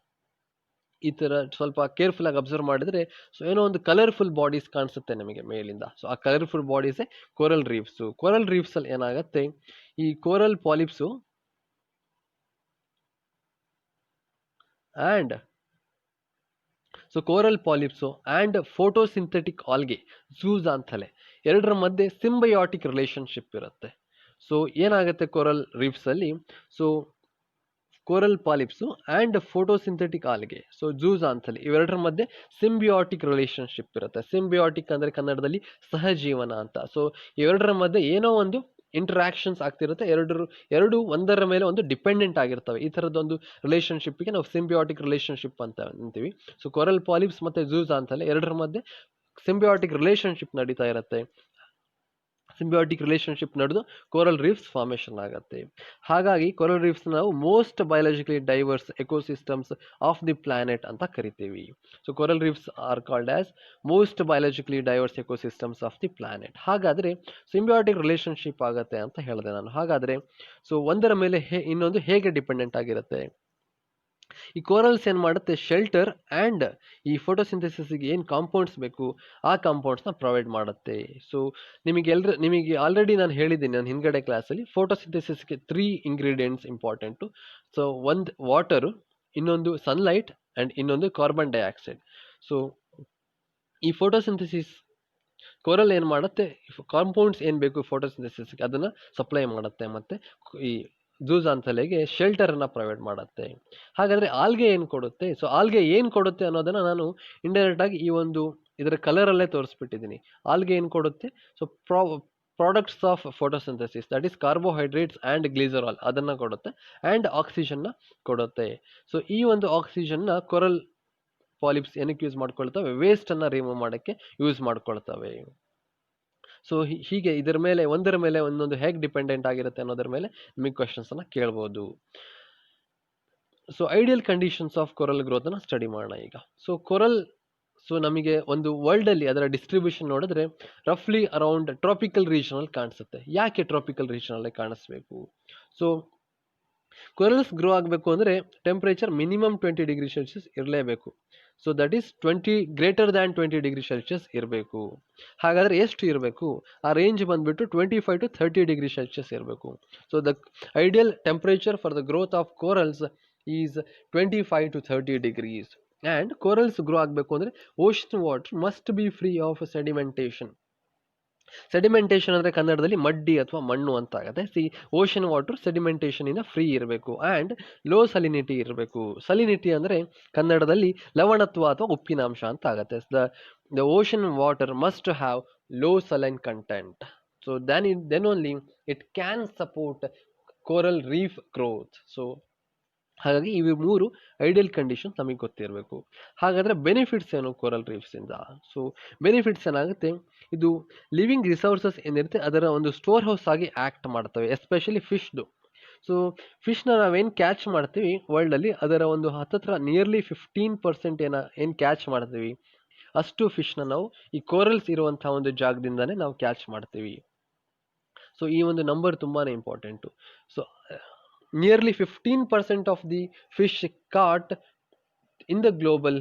ಈ ಥರ ಸ್ವಲ್ಪ ಕೇರ್ಫುಲ್ ಆಗಿ ಅಬ್ಸರ್ವ್ ಮಾಡಿದ್ರೆ ಸೊ ಏನೋ ಒಂದು ಕಲರ್ಫುಲ್ ಬಾಡೀಸ್ ಕಾಣಿಸುತ್ತೆ ನಮಗೆ ಮೇಲಿಂದ. ಸೊ ಆ ಕಲರ್ಫುಲ್ ಬಾಡೀಸೇ ಕೋರಲ್ ರೀಫ್ಸು. ಕೋರಲ್ ರೀಫ್ಸಲ್ಲಿ ಏನಾಗುತ್ತೆ, ಈ coral polyps and photosynthetic algae zoos ಅಂತಲೇ ಎರಡರ ಮಧ್ಯೆ ಸಿಂಬಯಾಟಿಕ್ ರಿಲೇಶನ್ಶಿಪ್ ಇರುತ್ತೆ. ಸೊ ಏನಾಗುತ್ತೆ ಕೋರಲ್ ರೀಫ್ಸಲ್ಲಿ, so coral polyps and photosynthetic algae, so zooxanthellae ಇವೆರಡರ ಮಧ್ಯೆ ಸಿಂಬಿಯಾಟಿಕ್ ರಿಲೇಶನ್ಶಿಪ್ ಇರುತ್ತೆ. ಸಿಂಬಿಯಾಟಿಕ್ ಅಂದರೆ ಕನ್ನಡದಲ್ಲಿ ಸಹಜೀವನ ಅಂತ. ಸೊ ಇವೆರಡರ ಮಧ್ಯೆ ಏನೋ ಒಂದು ಇಂಟರಾಕ್ಷನ್ಸ್ ಆಗ್ತಿರುತ್ತೆ, ಎರಡು ಒಂದರ ಮೇಲೆ ಒಂದು ಡಿಪೆಂಡೆಂಟ್ ಆಗಿರ್ತವೆ. ಈ ಥರದ್ದೊಂದು ರಿಲೇಶನ್ಶಿಪ್ಗೆ ನಾವು ಸಿಂಬಿಯಾಟಿಕ್ ರಿಲೇಶನ್ಶಿಪ್ ಅಂತ ಅಂತೀವಿ. ಸೊ ಕೋರಲ್ ಪಾಲಿಪ್ಸ್ ಮತ್ತು ಝೂಸ್ ಅಂತಲೇ ಎರಡರ ಮಧ್ಯೆ ಸಿಂಬಿಯಾಟಿಕ್ ರಿಲೇಶನ್ಶಿಪ್ ನಡೀತಾ ಇರುತ್ತೆ. ಸಿಂಬಿಯಾಟಿಕ್ ರಿಲೇಶನ್ಶಿಪ್ ನಡೆದು ಕೋರಲ್ ರೀಫ್ಸ್ ಫಾರ್ಮೇಷನ್ ಆಗುತ್ತೆ. ಹಾಗಾಗಿ ಕೋರಲ್ ರೀಫ್ಸ್ ನಾವು most biologically diverse ecosystems of the planet ಅಂತ ಕರಿತೀವಿ. So coral reefs are called as most biologically diverse ecosystems of the planet. ಹಾಗಾದರೆ ಸಿಂಬಿಯಾಟಿಕ್ ರಿಲೇಶನ್ಶಿಪ್ ಆಗುತ್ತೆ ಅಂತ ಹೇಳಿದೆ ನಾನು. ಹಾಗಾದರೆ ಸೊ ಒಂದರ ಮೇಲೆ ಇನ್ನೊಂದು ಹೇಗೆ ಡಿಪೆಂಡೆಂಟ್ ಆಗಿರುತ್ತೆ? ಈ ಕೋರಲ್ಸ್ ಏನು ಮಾಡುತ್ತೆ, ಶೆಲ್ಟರ್ ಆ್ಯಂಡ್ ಈ ಫೋಟೋಸಿಂಥೆಸಿಸ್ಗೆ ಏನು ಕಾಂಪೌಂಡ್ಸ್ ಬೇಕು ಆ ಕಾಂಪೌಂಡ್ಸ್ನ ಪ್ರೊವೈಡ್ ಮಾಡುತ್ತೆ. ಸೊ ನಿಮಗೆ ಆಲ್ರೆಡಿ ನಾನು ಹೇಳಿದ್ದೀನಿ ನಾನು ಹಿಂದ್ಗಡೆ ಕ್ಲಾಸಲ್ಲಿ, ಫೋಟೋಸಿಂಥೆಸಿಸ್ಗೆ 3 ಇಂಗ್ರೀಡಿಯೆಂಟ್ಸ್ ಇಂಪಾರ್ಟೆಂಟು. ಸೊ ಒಂದು ವಾಟರು, ಇನ್ನೊಂದು ಸನ್ಲೈಟ್ ಆ್ಯಂಡ್ ಇನ್ನೊಂದು ಕಾರ್ಬನ್ ಡೈಆಕ್ಸೈಡ್. ಸೊ ಈ ಕೋರಲ್ ಏನು ಮಾಡುತ್ತೆ, ಕಾಂಪೌಂಡ್ಸ್ ಏನು ಬೇಕು ಫೋಟೋಸಿಂಥಸಿಸ್ಗೆ ಅದನ್ನು ಸಪ್ಲೈ ಮಾಡುತ್ತೆ, ಮತ್ತು ಈ ಜೂಜಾಂಥಲೆಗೆ ಶೆಲ್ಟರನ್ನು ಪ್ರೊವೈಡ್ ಮಾಡುತ್ತೆ. ಹಾಗಾದರೆ ಆಲ್ಗೆ ಏನು ಕೊಡುತ್ತೆ? ಸೊ ಆಲ್ಗೆ ಏನು ಕೊಡುತ್ತೆ ಅನ್ನೋದನ್ನು ನಾನು ಇಂಡೈರೆಕ್ಟಾಗಿ ಈ ಒಂದು ಇದರ ಕಲರಲ್ಲೇ ತೋರಿಸ್ಬಿಟ್ಟಿದ್ದೀನಿ. ಆಲ್ಗೆ ಏನು ಕೊಡುತ್ತೆ? So products of photosynthesis, that is carbohydrates and glycerol ಅದನ್ನು ಕೊಡುತ್ತೆ, ಆ್ಯಂಡ್ ಆಕ್ಸಿಜನ್ನ ಕೊಡುತ್ತೆ. ಸೊ ಈ ಒಂದು ಆಕ್ಸಿಜನ್ನ ಕೊರಲ್ ಪಾಲಿಪ್ಸ್ ಏನಕ್ಕೆ ಯೂಸ್ ಮಾಡ್ಕೊಳ್ತವೆ? ವೇಸ್ಟನ್ನು ರಿಮೂವ್ ಮಾಡೋಕ್ಕೆ ಯೂಸ್ ಮಾಡ್ಕೊಳ್ತವೆ. ಸೊ ಹೀಗೆ ಇದರ ಮೇಲೆ ಒಂದರ ಮೇಲೆ ಒಂದೊಂದು ಹೇಗೆ ಡಿಪೆಂಡೆಂಟ್ ಆಗಿರುತ್ತೆ ಅನ್ನೋದ್ರ ಮೇಲೆ ನಿಮಗೆ ಕ್ವಶನ್ಸನ್ನು ಕೇಳ್ಬೋದು. So ideal conditions of coral ಗ್ರೋತನ್ನು ಸ್ಟಡಿ ಮಾಡೋಣ ಈಗ. ಸೊ ಕೊರಲ್, ಸೊ ನಮಗೆ ಒಂದು ವರ್ಲ್ಡಲ್ಲಿ ಅದರ ಡಿಸ್ಟ್ರಿಬ್ಯೂಷನ್ ನೋಡಿದ್ರೆ ರಫ್ಲಿ ಅರೌಂಡ್ ಟ್ರಾಪಿಕಲ್ ರೀಜನಲ್ಲಿ ಕಾಣಿಸುತ್ತೆ. ಯಾಕೆ ಟ್ರಾಪಿಕಲ್ ರೀಜನಲ್ಲೇ ಕಾಣಿಸ್ಬೇಕು? ಸೊ ಕೊರಲ್ಸ್ ಗ್ರೋ ಆಗಬೇಕು ಅಂದರೆ ಟೆಂಪ್ರೇಚರ್ ಮಿನಿಮಮ್ 20 ಡಿಗ್ರಿ ಸೆಲ್ಸಿಯಸ್ ಇರಲೇಬೇಕು. So that is greater than 20 degree Celsius ಇರಬೇಕು. ಹಾಗಾದರೆ ಎಷ್ಟು ಇರಬೇಕು? ಆ ರೇಂಜ್ ಬಂದುಬಿಟ್ಟು 25 to 30 ಡಿಗ್ರಿ ಸೆಲ್ಸಿಯಸ್ ಇರಬೇಕು. So the ideal temperature for the growth of corals is 25 to 30 degrees. And corals grow ಆಗಬೇಕು ಅಂದರೆ ocean water must be free of sedimentation. Sedimentation ಅಂದರೆ ಕನ್ನಡದಲ್ಲಿ ಮಡ್ಡಿ ಅಥವಾ ಮಣ್ಣು ಅಂತ ಆಗುತ್ತೆ. ಓಷನ್ ವಾಟರ್ ಸೆಡಿಮೆಂಟೇಷನ್ ಇಂದ ಫ್ರೀ ಇರಬೇಕು, ಆ್ಯಂಡ್ ಲೋ ಸಲಿನಿಟಿ ಇರಬೇಕು. ಸಲಿನಿಟಿ ಅಂದರೆ ಕನ್ನಡದಲ್ಲಿ ಲವಣತ್ವ ಅಥವಾ ಉಪ್ಪಿನಾಂಶ ಅಂತ ಆಗುತ್ತೆ. The ocean water must have low saline content. So then only it can support coral reef growth. So ಹಾಗಾಗಿ ಇವು 3 ಐಡಿಯಲ್ ಕಂಡೀಷನ್ ನಮಗೆ ಗೊತ್ತಿರಬೇಕು. ಹಾಗಾದರೆ ಬೆನಿಫಿಟ್ಸ್ ಏನು ಕೋರಲ್ ರೀಫ್ಸಿಂದ? ಸೊ ಬೆನಿಫಿಟ್ಸ್ ಏನಾಗುತ್ತೆ, ಇದು ಲಿವಿಂಗ್ ರಿಸೋರ್ಸಸ್ ಏನಿರುತ್ತೆ ಅದರ ಒಂದು ಸ್ಟೋರ್ ಹೌಸ್ ಆಗಿ ಆ್ಯಕ್ಟ್ ಮಾಡ್ತವೆ, ಎಸ್ಪೆಷಲಿ ಫಿಶ್ದು. ಸೊ ಫಿಶ್ನ ನಾವೇನು ಕ್ಯಾಚ್ ಮಾಡ್ತೀವಿ ವರ್ಲ್ಡಲ್ಲಿ, ಅದರ ಒಂದು ಹತ್ತತ್ರ ನಿಯರ್ಲಿ 15% ಏನು ಕ್ಯಾಚ್ ಮಾಡ್ತೀವಿ, ಅಷ್ಟು ಫಿಶ್ನ ನಾವು ಈ ಕೋರಲ್ಸ್ ಇರುವಂಥ ಒಂದು ಜಾಗದಿಂದನೇ ನಾವು ಕ್ಯಾಚ್ ಮಾಡ್ತೀವಿ. ಸೊ ಈ ಒಂದು ನಂಬರ್ ತುಂಬಾ important. So nearly 15% of the fish caught in the global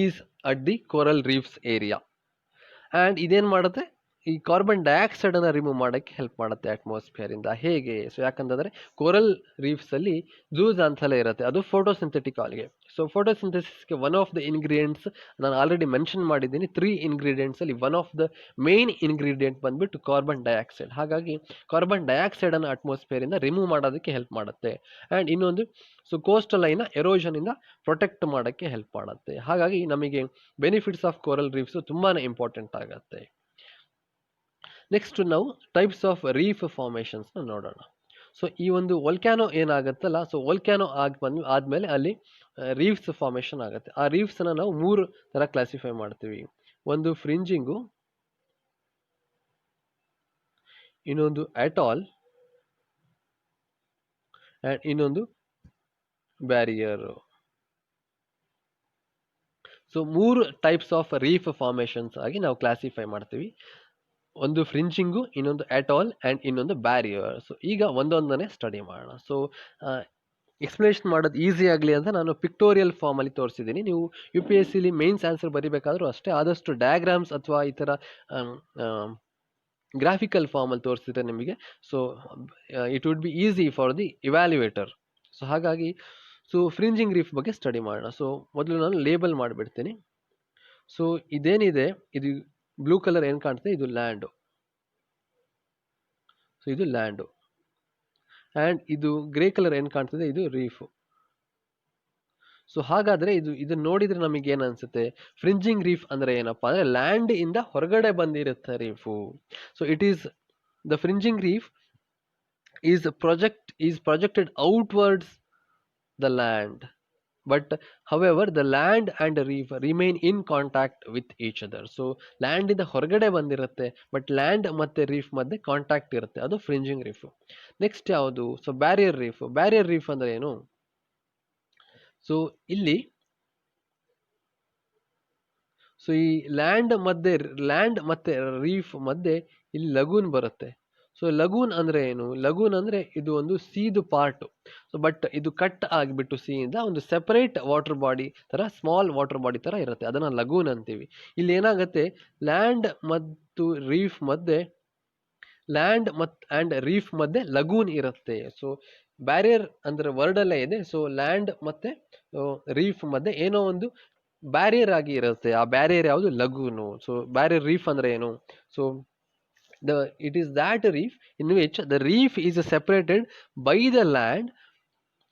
is at the coral reefs area. And ಇದೇನು ಮಾಡುತ್ತೆ, ಈ ಕಾರ್ಬನ್ ಡೈಆಕ್ಸೈಡನ್ನು ರಿಮೂವ್ ಮಾಡೋಕ್ಕೆ ಹೆಲ್ಪ್ ಮಾಡುತ್ತೆ ಅಟ್ಮಾಸ್ಫಿಯರಿಂದ. ಹೇಗೆ? ಸೊ ಯಾಕಂತಂದರೆ ಕೋರಲ್ ರೀಫ್ಸಲ್ಲಿ ಜೂಜಾಂಥಲೆ ಇರುತ್ತೆ, ಅದು ಫೋಟೋಸಿಂಥೆಟಿಕ್ ಆಲ್ಗೆ. ಸೊ ಫೋಟೋಸಿಂಥೆಸಿಸ್ಗೆ ಒನ್ ಆಫ್ ದ ಇಂಗ್ರೀಡಿಯೆಂಟ್ಸ್ ನಾನು ಆಲ್ರೆಡಿ ಮೆನ್ಷನ್ ಮಾಡಿದ್ದೀನಿ. 3 ಇಂಗ್ರೀಡಿಯೆಂಟ್ಸಲ್ಲಿ one of the main ingredient ಬಂದುಬಿಟ್ಟು ಕಾರ್ಬನ್ ಡೈಆಕ್ಸೈಡ್. ಹಾಗಾಗಿ ಕಾರ್ಬನ್ ಡೈಆಕ್ಸೈಡನ್ನು ಅಟ್ಮಾಸ್ಫಿಯರಿಂದ ರಿಮೂವ್ ಮಾಡೋದಕ್ಕೆ ಹೆಲ್ಪ್ ಮಾಡುತ್ತೆ. ಆ್ಯಂಡ್ ಇನ್ನೊಂದು, ಸೊ ಕೋಸ್ಟಲ್ ಲೈನ್ನ ಎರೋಷನಿಂದ ಪ್ರೊಟೆಕ್ಟ್ ಮಾಡೋಕ್ಕೆ ಹೆಲ್ಪ್ ಮಾಡುತ್ತೆ. ಹಾಗಾಗಿ ನಮಗೆ ಬೆನಿಫಿಟ್ಸ್ ಆಫ್ ಕೋರಲ್ ರೀಫ್ಸು ತುಂಬಾ ಇಂಪಾರ್ಟೆಂಟ್ ಆಗುತ್ತೆ. ನೆಕ್ಸ್ಟ್ ನಾವು ಟೈಪ್ಸ್ ಆಫ್ ರೀಫ್ ಫಾರ್ಮೇಷನ್ಸ್ನ ನೋಡೋಣ. ಸೊ ಈ ಒಂದು ವೋಲ್ಕ್ಯಾನೋ ಏನಾಗುತ್ತಲ್ಲ, ಸೊ ವೋಲ್ಕ್ಯಾನೋ ಆದಮೇಲೆ ಅಲ್ಲಿ ರೀಫ್ಸ್ ಫಾರ್ಮೇಷನ್ ಆಗುತ್ತೆ. ಆ ರೀಫ್ಸನ್ನು ನಾವು 3 ಥರ ಕ್ಲಾಸಿಫೈ ಮಾಡ್ತೀವಿ. ಒಂದು ಫ್ರಿಂಜಿಂಗು, ಇನ್ನೊಂದು ಅಟಾಲ್, ಆ್ಯಂಡ್ ಇನ್ನೊಂದು barrier. So 3 types of reef formations ಆಗಿ ನಾವು ಕ್ಲಾಸಿಫೈ ಮಾಡ್ತೀವಿ. ಒಂದು ಫ್ರಿಂಜಿಂಗು, ಇನ್ನೊಂದು ಅಟಾಲ್, ಆ್ಯಂಡ್ ಇನ್ನೊಂದು ಬ್ಯಾರಿಯರ್. ಸೊ ಈಗ ಒಂದೊಂದನ್ನೇ ಸ್ಟಡಿ ಮಾಡೋಣ. ಸೊ ಎಕ್ಸ್ಪ್ಲನೇಷನ್ ಮಾಡೋದು ಈಸಿ ಆಗಲಿ ಅಂತ ನಾನು ಪಿಕ್ಟೋರಿಯಲ್ ಫಾರ್ಮಲ್ಲಿ ತೋರಿಸಿದ್ದೀನಿ. ನೀವು UPSCಲಿ ಮೇನ್ಸ್ ಆನ್ಸರ್ ಬರೀಬೇಕಾದ್ರೂ ಅಷ್ಟೇ ಆದಷ್ಟು ಡಯಾಗ್ರಾಮ್ಸ್ ಅಥವಾ ಈ ಥರ ಗ್ರಾಫಿಕಲ್ ಫಾರ್ಮಲ್ಲಿ ತೋರಿಸಿದ್ರೆ ನಿಮಗೆ, so it would be easy for the evaluator. So ಹಾಗಾಗಿ ಸೊ ಫ್ರಿಂಜಿಂಗ್ ರೀಫ್ ಬಗ್ಗೆ ಸ್ಟಡಿ ಮಾಡೋಣ. ಸೊ ಮೊದಲು ನಾನು ಲೇಬಲ್ ಮಾಡಿಬಿಡ್ತೀನಿ. ಸೊ ಇದೇನಿದೆ, ಇದು ಬ್ಲೂ ಕಲರ್ ಏನು ಕಾಣ್ತದೆ, ಇದು ಲ್ಯಾಂಡು. ಸೊ ಇದು ಲ್ಯಾಂಡು. ಆ್ಯಂಡ್ ಇದು ಗ್ರೇ ಕಲರ್ ಏನು ಕಾಣ್ತದೆ, ಇದು ರೀಫು. ಸೊ ಹಾಗಾದರೆ ಇದನ್ನು ನೋಡಿದರೆ ನಮಗೆ ಏನು ಅನಿಸುತ್ತೆ, ಫ್ರಿಂಜಿಂಗ್ ರೀಫ್ ಅಂದರೆ ಏನಪ್ಪ ಅಂದರೆ ಲ್ಯಾಂಡ್ ಇಂದ ಹೊರಗಡೆ ಬಂದಿರುತ್ತೆ reef. So it is the fringing reef is projected outwards the land. But however the land and reef remain in contact with each other. So ಲ್ಯಾಂಡಿಂದ ಹೊರಗಡೆ ಬಂದಿರುತ್ತೆ, ಬಟ್ ಲ್ಯಾಂಡ್ ಮತ್ತು ರೀಫ್ ಮಧ್ಯೆ ಕಾಂಟ್ಯಾಕ್ಟ್ ಇರುತ್ತೆ, ಅದು ಫ್ರಿಂಜಿಂಗ್ ರೀಫು. ನೆಕ್ಸ್ಟ್ ಯಾವುದು? So barrier reef. Barrier reef ಅಂದರೆ ಏನು? ಸೊ ಇಲ್ಲಿ ಸೊ ಈ ಲ್ಯಾಂಡ್ ಮತ್ತು ರೀಫ್ ಮಧ್ಯೆ ಇಲ್ಲಿ ಲಗೂನ್ ಬರುತ್ತೆ. ಸೊ ಲಗೂನ್ ಅಂದರೆ ಏನು? ಲಗೂನ್ ಅಂದರೆ ಇದು ಒಂದು ಸೀದು ಪಾರ್ಟು. ಸೊ ಬಟ್ ಇದು ಕಟ್ ಆಗಿಬಿಟ್ಟು ಸೀಯಿಂದ ಒಂದು ಸೆಪರೇಟ್ ವಾಟರ್ ಬಾಡಿ ಥರ, ಸ್ಮಾಲ್ ವಾಟರ್ ಬಾಡಿ ಥರ ಇರುತ್ತೆ, ಅದನ್ನು ಲಗೂನ್ ಅಂತೀವಿ. ಇಲ್ಲಿ ಏನಾಗುತ್ತೆ, ಲ್ಯಾಂಡ್ ಮತ್ತು ರೀಫ್ ಮಧ್ಯೆ ಆ್ಯಂಡ್ ರೀಫ್ ಮಧ್ಯೆ ಲಗೂನ್ ಇರುತ್ತೆ. ಸೊ ಬ್ಯಾರಿಯರ್ ಅಂದರೆ ವರ್ಡಲ್ಲೇ ಇದೆ. ಸೊ ಲ್ಯಾಂಡ್ ಮತ್ತು ರೀಫ್ ಮಧ್ಯೆ ಏನೋ ಒಂದು ಬ್ಯಾರಿಯರ್ ಆಗಿ ಇರುತ್ತೆ. ಆ ಬ್ಯಾರಿಯರ್ ಯಾವುದು? ಲಗೂನು. ಸೊ ಬ್ಯಾರಿಯರ್ ರೀಫ್ ಅಂದ್ರೆ ಏನು? So it is that reef in which the reef is separated by the land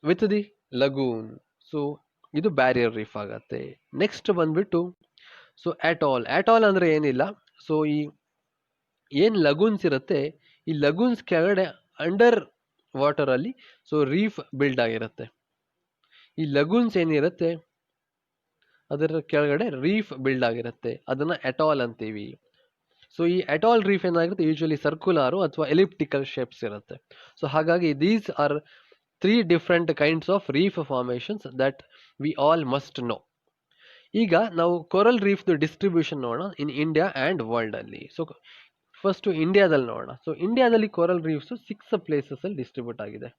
with the lagoon. So ಇದು ಬ್ಯಾರಿಯರ್ ರೀಫ್ ಆಗತ್ತೆ. ನೆಕ್ಸ್ಟ್ ಬಂದ್ಬಿಟ್ಟು ಸೊ ಅಟಾಲ್ ಅಂದ್ರೆ ಏನಿಲ್ಲ. ಸೊ ಈ ಏನ್ ಲಗೂನ್ಸ್ ಇರುತ್ತೆ, ಈ ಲಗೂನ್ಸ್ ಕೆಳಗಡೆ ಅಂಡರ್ ವಾಟರ್ ಅಲ್ಲಿ ಸೊ ರೀಫ್ ಬಿಲ್ಡ್ ಆಗಿರುತ್ತೆ. ಈ ಲಗೂನ್ಸ್ ಏನಿರುತ್ತೆ ಅದರ ಕೆಳಗಡೆ ರೀಫ್ ಬಿಲ್ಡ್ ಆಗಿರುತ್ತೆ, ಅದನ್ನ ಅಟಾಲ್ ಅಂತೀವಿ. ಸೊ ಈ ಅಟಾಲ್ ರೀಫ್ ಏನಾಗಿರುತ್ತೆ, ಯೂಶುವಲಿ ಸರ್ಕ್ಯುಲಾರು ಅಥವಾ ಎಲಿಪ್ಟಿಕಲ್ ಶೇಪ್ಸ್ ಇರುತ್ತೆ. ಸೊ ಹಾಗಾಗಿ these are 3 different kinds of reef formations that we all must know. ಈಗ ನಾವು ಕೊರಲ್ ರೀಫ್ ಡಿಸ್ಟ್ರಿಬ್ಯೂಷನ್ ನೋಡೋಣ ಇನ್ ಇಂಡಿಯಾ ಅಂಡ್ ವರ್ಲ್ಡ್ ಅಲ್ಲಿ. ಸೊ ಫಸ್ಟ್ ಇಂಡಿಯಾದಲ್ಲಿ ನೋಡೋಣ. ಸೊ ಇಂಡಿಯಾದಲ್ಲಿ ಕೊರಲ್ ರೀಫ್ಸ್ 6 ಪ್ಲೇಸಸ್ ಅಲ್ಲಿ ಡಿಸ್ಟ್ರಿಬ್ಯೂಟ್ ಆಗಿದೆ.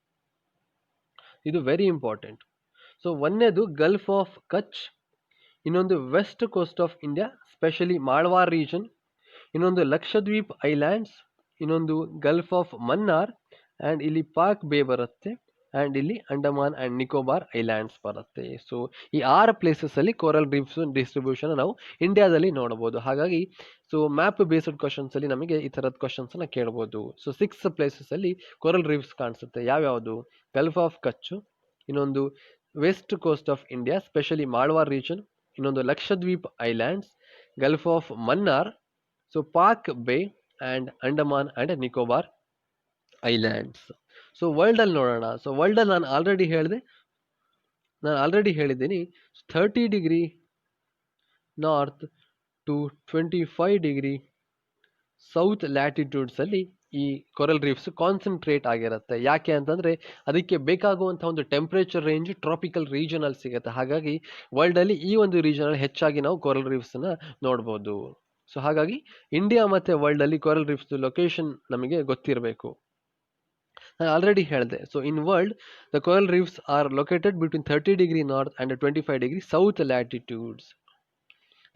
ಇದು ವೆರಿ ಇಂಪಾರ್ಟೆಂಟ್. ಸೊ ಒಂದೇದು ಗಲ್ಫ್ ಆಫ್ ಕಚ್, ಇನ್ನೊಂದು west coast of India specially Malvan region, ಇನ್ನೊಂದು ಲಕ್ಷದ್ವೀಪ್ ಐಲ್ಯಾಂಡ್ಸ್, ಇನ್ನೊಂದು ಗಲ್ಫ್ ಆಫ್ ಮನ್ನಾರ್, ಅಂಡ್ ಇಲ್ಲಿ ಪಾಕ್ ಬೇ ಬರುತ್ತೆ, ಅಂಡ್ ಇಲ್ಲಿ ಅಂಡಮಾನ್ ಅಂಡ್ ನಿಕೋಬಾರ್ ಐಲ್ಯಾಂಡ್ಸ್ ಬರುತ್ತೆ. ಸೊ ಈ 6 ಪ್ಲೇಸಸ್ ಅಲ್ಲಿ ಕೋರಲ್ ರೀಫ್ಸ್ ಡಿಸ್ಟ್ರಿಬ್ಯೂಷನ್ ನಾವು ಇಂಡಿಯಾದಲ್ಲಿ ನೋಡಬಹುದು. ಹಾಗಾಗಿ ಸೊ ಮ್ಯಾಪ್ ಬೇಸ್ಡ್ ಕ್ವಶನ್ಸ್ ಅಲ್ಲಿ ನಮಗೆ ಈ ತರದ ಕ್ವಶನ್ಸ್ ನ ಕೇಳಬಹುದು. ಸೊ 6 ಪ್ಲೇಸಸ್ ಅಲ್ಲಿ ಕೋರಲ್ ರೀಫ್ಸ್ ಕಾಣಿಸುತ್ತೆ. ಯಾವ್ಯಾವುದು? ಗಲ್ಫ್ ಆಫ್ ಕಚ್, ಇನ್ನೊಂದು west coast of India specially Malvan region, ಇನ್ನೊಂದು Lakshadweep Islands, Gulf of Mannar, so Palk Bay and Andaman and Nicobar Islands. So world ಅಲ್ಲಿ ನೋಡೋಣ. ಸೊ ವರ್ಲ್ಡ್ ಅಲ್ಲಿ ನಾನು ಆಲ್ರೆಡಿ ಹೇಳಿದ್ದೀನಿ 30 degree north to 25 degree south latitudes ಅಲ್ಲಿ ಈ ಕೊರಲ್ ರೀಫ್ಸ್ ಕಾನ್ಸಂಟ್ರೇಟ್ ಆಗಿರುತ್ತೆ. ಯಾಕೆ ಅಂತಂದ್ರೆ ಅದಕ್ಕೆ ಬೇಕಾಗುವಂತಹ ಒಂದು ಟೆಂಪರೇಚರ್ ರೇಂಜ್ ಟ್ರಾಪಿಕಲ್ ರೀಜನ್ ಅಲ್ಲಿ ಸಿಗುತ್ತೆ. ಹಾಗಾಗಿ ವರ್ಲ್ಡ್ ಅಲ್ಲಿ ಈ ಒಂದು ರೀಜನ್ ಅಲ್ಲಿ ಹೆಚ್ಚಾಗಿ ನಾವು ಕೊರಲ್ ರೀಫ್ಸ್ ನ ನೋಡಬಹುದು. ಸೊ ಹಾಗಾಗಿ ಇಂಡಿಯಾ ಮತ್ತೆ ವರ್ಲ್ಡ್ ಅಲ್ಲಿ ಕೊರಲ್ ರೀಫ್ಸ್ ಲೊಕೇಶನ್ ನಮಗೆ ಗೊತ್ತಿರಬೇಕು. ನಾನು ಆಲ್ರೆಡಿ ಹೇಳಿದೆ. So in world the coral reefs are located between 30 degree north and 25 degree south latitudes.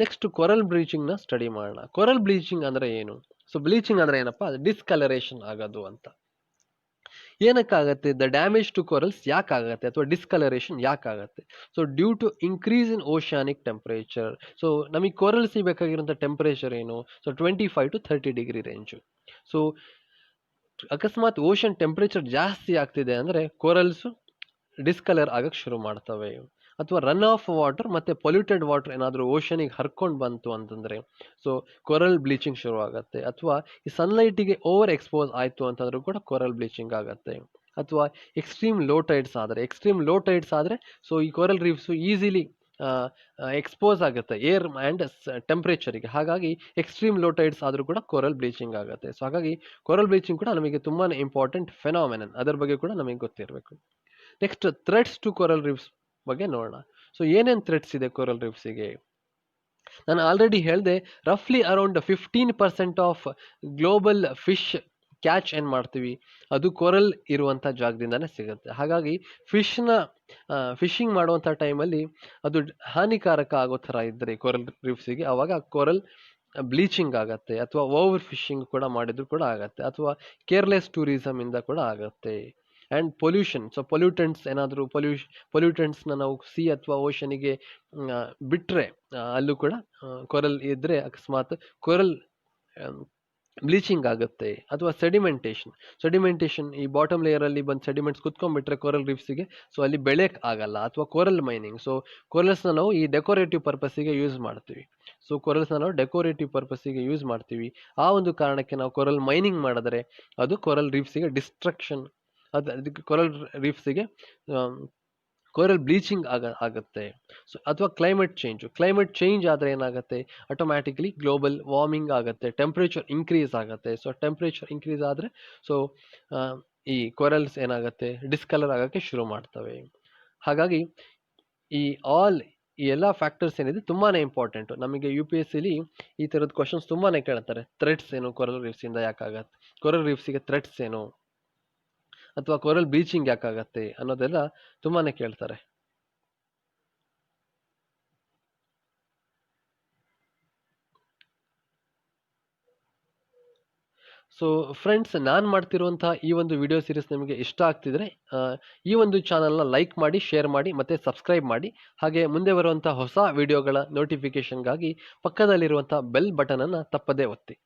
Next coral bleaching ನ ಸ್ಟಡಿ ಮಾಡೋಣ. ಕೊರಲ್ ಬ್ಲೀಚಿಂಗ್ ಅಂದ್ರೆ ಏನು? ಸೊ ಬ್ಲೀಚಿಂಗ್ ಅಂದ್ರೆ ಏನಪ್ಪಾ? ಡಿಸ್ಕಲರೇಷನ್ ಆಗೋದು ಅಂತ. ಏನಕ್ಕಾಗತ್ತೆ? ದ ಡ್ಯಾಮೇಜ್ ಟು ಕೊರಲ್ಸ್ ಯಾಕಾಗತ್ತೆ ಅಥವಾ ಡಿಸ್ಕಲರೇಷನ್ ಯಾಕಾಗತ್ತೆ? So due to increase in oceanic temperature. So ನಮಗೆ ಕೊರಲ್ ಸಿಗಬೇಕಾಗಿರುವಂತ ಟೆಂಪರೇಚರ್ ಏನು? So 25 to 30 degree range. So ಅಕಸ್ಮಾತ್ ಓಷನ್ ಟೆಂಪರೇಚರ್ ಜಾಸ್ತಿ ಆಗ್ತಿದೆ ಅಂದ್ರೆ ಕೊರಲ್ಸ್ ಡಿಸ್ಕಲರ್ ಆಗಕ್ಕೆ ಶುರು ಮಾಡ್ತವೆ. ಅಥವಾ ರನ್ ಆಫ್ ವಾಟರ್ ಮತ್ತೆ ಪೊಲ್ಯೂಟೆಡ್ ವಾಟರ್ ಏನಾದರೂ ಓಷನಿಗೆ ಹರ್ಕೊಂಡು ಬಂತು ಅಂತಂದ್ರೆ ಸೊ ಕೊರಲ್ ಬ್ಲೀಚಿಂಗ್ ಶುರು ಆಗುತ್ತೆ. ಅಥವಾ ಈ ಸನ್ಲೈಟಿಗೆ ಓವರ್ ಎಕ್ಸ್ಪೋಸ್ ಆಯ್ತು ಅಂತಂದ್ರೂ ಕೂಡ ಕೊರಲ್ ಬ್ಲೀಚಿಂಗ್ ಆಗುತ್ತೆ. ಅಥವಾ ಎಕ್ಸ್ಟ್ರೀಮ್ ಲೋ ಟೈಡ್ಸ್ ಆದ್ರೆ ಸೊ ಈ ಕೊರಲ್ ರೀಫ್ಸ್ ಈಸಿಲಿ ಎಕ್ಸ್ಪೋಸ್ ಆಗುತ್ತೆ ಏರ್ ಅಂಡ್ ಟೆಂಪರೇಚರ್ಗೆ. ಹಾಗಾಗಿ ಎಕ್ಸ್ಟ್ರೀಮ್ ಲೋ ಟೈಡ್ಸ್ ಆದ್ರೂ ಕೂಡ ಕೊರಲ್ ಬ್ಲೀಚಿಂಗ್ ಆಗುತ್ತೆ. ಸೊ ಹಾಗಾಗಿ ಕೊರಲ್ ಬ್ಲೀಚಿಂಗ್ ಕೂಡ ನಮಗೆ ತುಂಬಾನೇ ಇಂಪಾರ್ಟೆಂಟ್ ಫೆನಾಮಿನನ್, ಅದರ ಬಗ್ಗೆ ಕೂಡ ನಮಗೆ ಗೊತ್ತಿರಬೇಕು. Next threats to coral reefs ಬಗ್ಗೆ ನೋಡೋಣ. ಸೊ ಏನೇನ್ ಥ್ರೆಟ್ಸ್ ಇದೆ ಕೊರಲ್ ರೀಫ್ಸಿಗೆ? ನಾನು ಆಲ್ರೆಡಿ ಹೇಳಿದೆ, ರಫ್ಲಿ around 15% of global fish catch ಏನ್ ಮಾಡ್ತೀವಿ ಅದು ಕೊರಲ್ ಇರುವಂತ ಜಾಗದಿಂದಾನೇ ಸಿಗುತ್ತೆ. ಹಾಗಾಗಿ ಫಿಶಿಂಗ್ ಮಾಡುವಂತ ಟೈಮಲ್ಲಿ ಅದು ಹಾನಿಕಾರಕ ಆಗೋ ತರ ಇದ್ರೆ ಕೊರಲ್ ರೀಫ್ಸಿಗೆ ಅವಾಗ ಕೊರಲ್ ಬ್ಲೀಚಿಂಗ್ ಆಗತ್ತೆ. ಅಥವಾ ಓವರ್ ಫಿಶಿಂಗ್ ಕೂಡ ಮಾಡಿದ್ರು ಕೂಡ ಆಗತ್ತೆ. ಅಥವಾ ಕೇರ್ಲೆಸ್ ಟೂರಿಸಮ್ ಇಂದ ಕೂಡ ಆಗತ್ತೆ. ಅಂಡ್ ಪೊಲ್ಯೂಷನ್, ಸೊ ಪೊಲ್ಯೂಟೆಂಟ್ಸ್ ಏನಾದರೂ ಪೊಲ್ಯೂಟೆಂಟ್ಸ್ನ ನಾವು ಸಿ ಅಥವಾ ಓಷನಿಗೆ ಬಿಟ್ರೆ ಅಲ್ಲೂ ಕೂಡ ಕೊರಲ್ ಇದ್ರೆ ಅಕಸ್ಮಾತ್ ಕೊರಲ್ ಬ್ಲೀಚಿಂಗ್ ಆಗುತ್ತೆ. ಅಥವಾ ಸೆಡಿಮೆಂಟೇಷನ್ ಈ ಬಾಟಮ್ ಲೇಯರ್ ಅಲ್ಲಿ ಬಂದು ಸೆಡಿಮೆಂಟ್ಸ್ ಕುತ್ಕೊಂಡ್ಬಿಟ್ರೆ ಕೊರಲ್ ರೀಫ್ಸಿಗೆ ಸೊ ಅಲ್ಲಿ ಬೆಳೆಯಕ್ ಆಗಲ್ಲ. ಅಥವಾ ಕೊರಲ್ ಮೈನಿಂಗ್, ಸೊ ಕೊರಲ್ಸ್ನ ನಾವು ಈ ಡೆಕೋರೇಟಿವ್ ಪರ್ಪಸ್ಸಿಗೆ ಯೂಸ್ ಮಾಡ್ತೀವಿ. ಸೊ ಕೊರಲ್ಸ್ನ ನಾವು ಡೆಕೋರೇಟಿವ್ ಪರ್ಪಸ್ಸಿಗೆ ಯೂಸ್ ಮಾಡ್ತೀವಿ. ಆ ಒಂದು ಕಾರಣಕ್ಕೆ ನಾವು ಕೊರಲ್ ಮೈನಿಂಗ್ ಮಾಡಿದ್ರೆ ಅದು ಕೊರಲ್ ರೀಫ್ಸಿಗೆ ಡಿಸ್ಟ್ರಕ್ಷನ್, ಅದಕ್ಕೆ ಕೊರಲ್ ರೀಫ್ಸಿಗೆ ಕೊರಲ್ ಬ್ಲೀಚಿಂಗ್ ಆಗುತ್ತೆ. ಸೊ ಅಥವಾ ಕ್ಲೈಮೇಟ್ ಚೇಂಜ್ ಆದ್ರೆ ಏನಾಗುತ್ತೆ? ಆಟೋಮ್ಯಾಟಿಕಲಿ ಗ್ಲೋಬಲ್ ವಾರ್ಮಿಂಗ್ ಆಗುತ್ತೆ, ಟೆಂಪರೇಚರ್ ಇನ್ಕ್ರೀಸ್ ಆಗುತ್ತೆ. ಸೊ ಟೆಂಪರೇಚರ್ ಇನ್ಕ್ರೀಸ್ ಆದ್ರೆ ಸೊ ಈ ಕೊರಲ್ಸ್ ಏನಾಗುತ್ತೆ? ಡಿಸ್ಕಲರ್ ಆಗಕ್ಕೆ ಶುರು ಮಾಡ್ತವೆ. ಹಾಗಾಗಿ ಈ ಎಲ್ಲ ಫ್ಯಾಕ್ಟರ್ಸ್ ಏನಿದೆ ತುಂಬಾನೇ ಇಂಪಾರ್ಟೆಂಟ್. ನಮಗೆ UPSCಲಿ ಈ ತರದ ಕ್ವಶನ್ಸ್ ತುಂಬಾನೇ ಕೇಳ್ತಾರೆ. ಥ್ರೆಟ್ಸ್ ಏನು ಕೊರಲ್ ರೀಫ್ಸ್ ಇಂದ ಯಾಕಾಗತ್ತೆ? ಕೊರಲ್ ರೀಫ್ಸಿಗೆ ಥ್ರೆಟ್ಸ್ ಏನು? ಅಥವಾ ಕೊರಲ್ ಬ್ಲೀಚಿಂಗ್ ಯಾಕಾಗತ್ತೆ ಅನ್ನೋದೆಲ್ಲ ತುಂಬಾನೇ ಕೇಳ್ತಾರೆ. ಸೊ ಫ್ರೆಂಡ್ಸ್, ನಾನು ಮಾಡ್ತಿರುವಂತಹ ಈ ಒಂದು ವಿಡಿಯೋ ಸೀರೀಸ್ ನಿಮಗೆ ಇಷ್ಟ ಆಗ್ತಿದ್ರೆ ಈ ಒಂದು ಚಾನಲ್ನ ಲೈಕ್ ಮಾಡಿ, ಶೇರ್ ಮಾಡಿ ಮತ್ತೆ ಸಬ್ಸ್ಕ್ರೈಬ್ ಮಾಡಿ. ಹಾಗೆ ಮುಂದೆ ಬರುವಂತಹ ಹೊಸ ವಿಡಿಯೋಗಳ ನೋಟಿಫಿಕೇಶನ್ಗಾಗಿ ಪಕ್ಕದಲ್ಲಿರುವಂತಹ ಬೆಲ್ ಬಟನ್ ಅನ್ನು ತಪ್ಪದೇ ಒತ್ತಿ.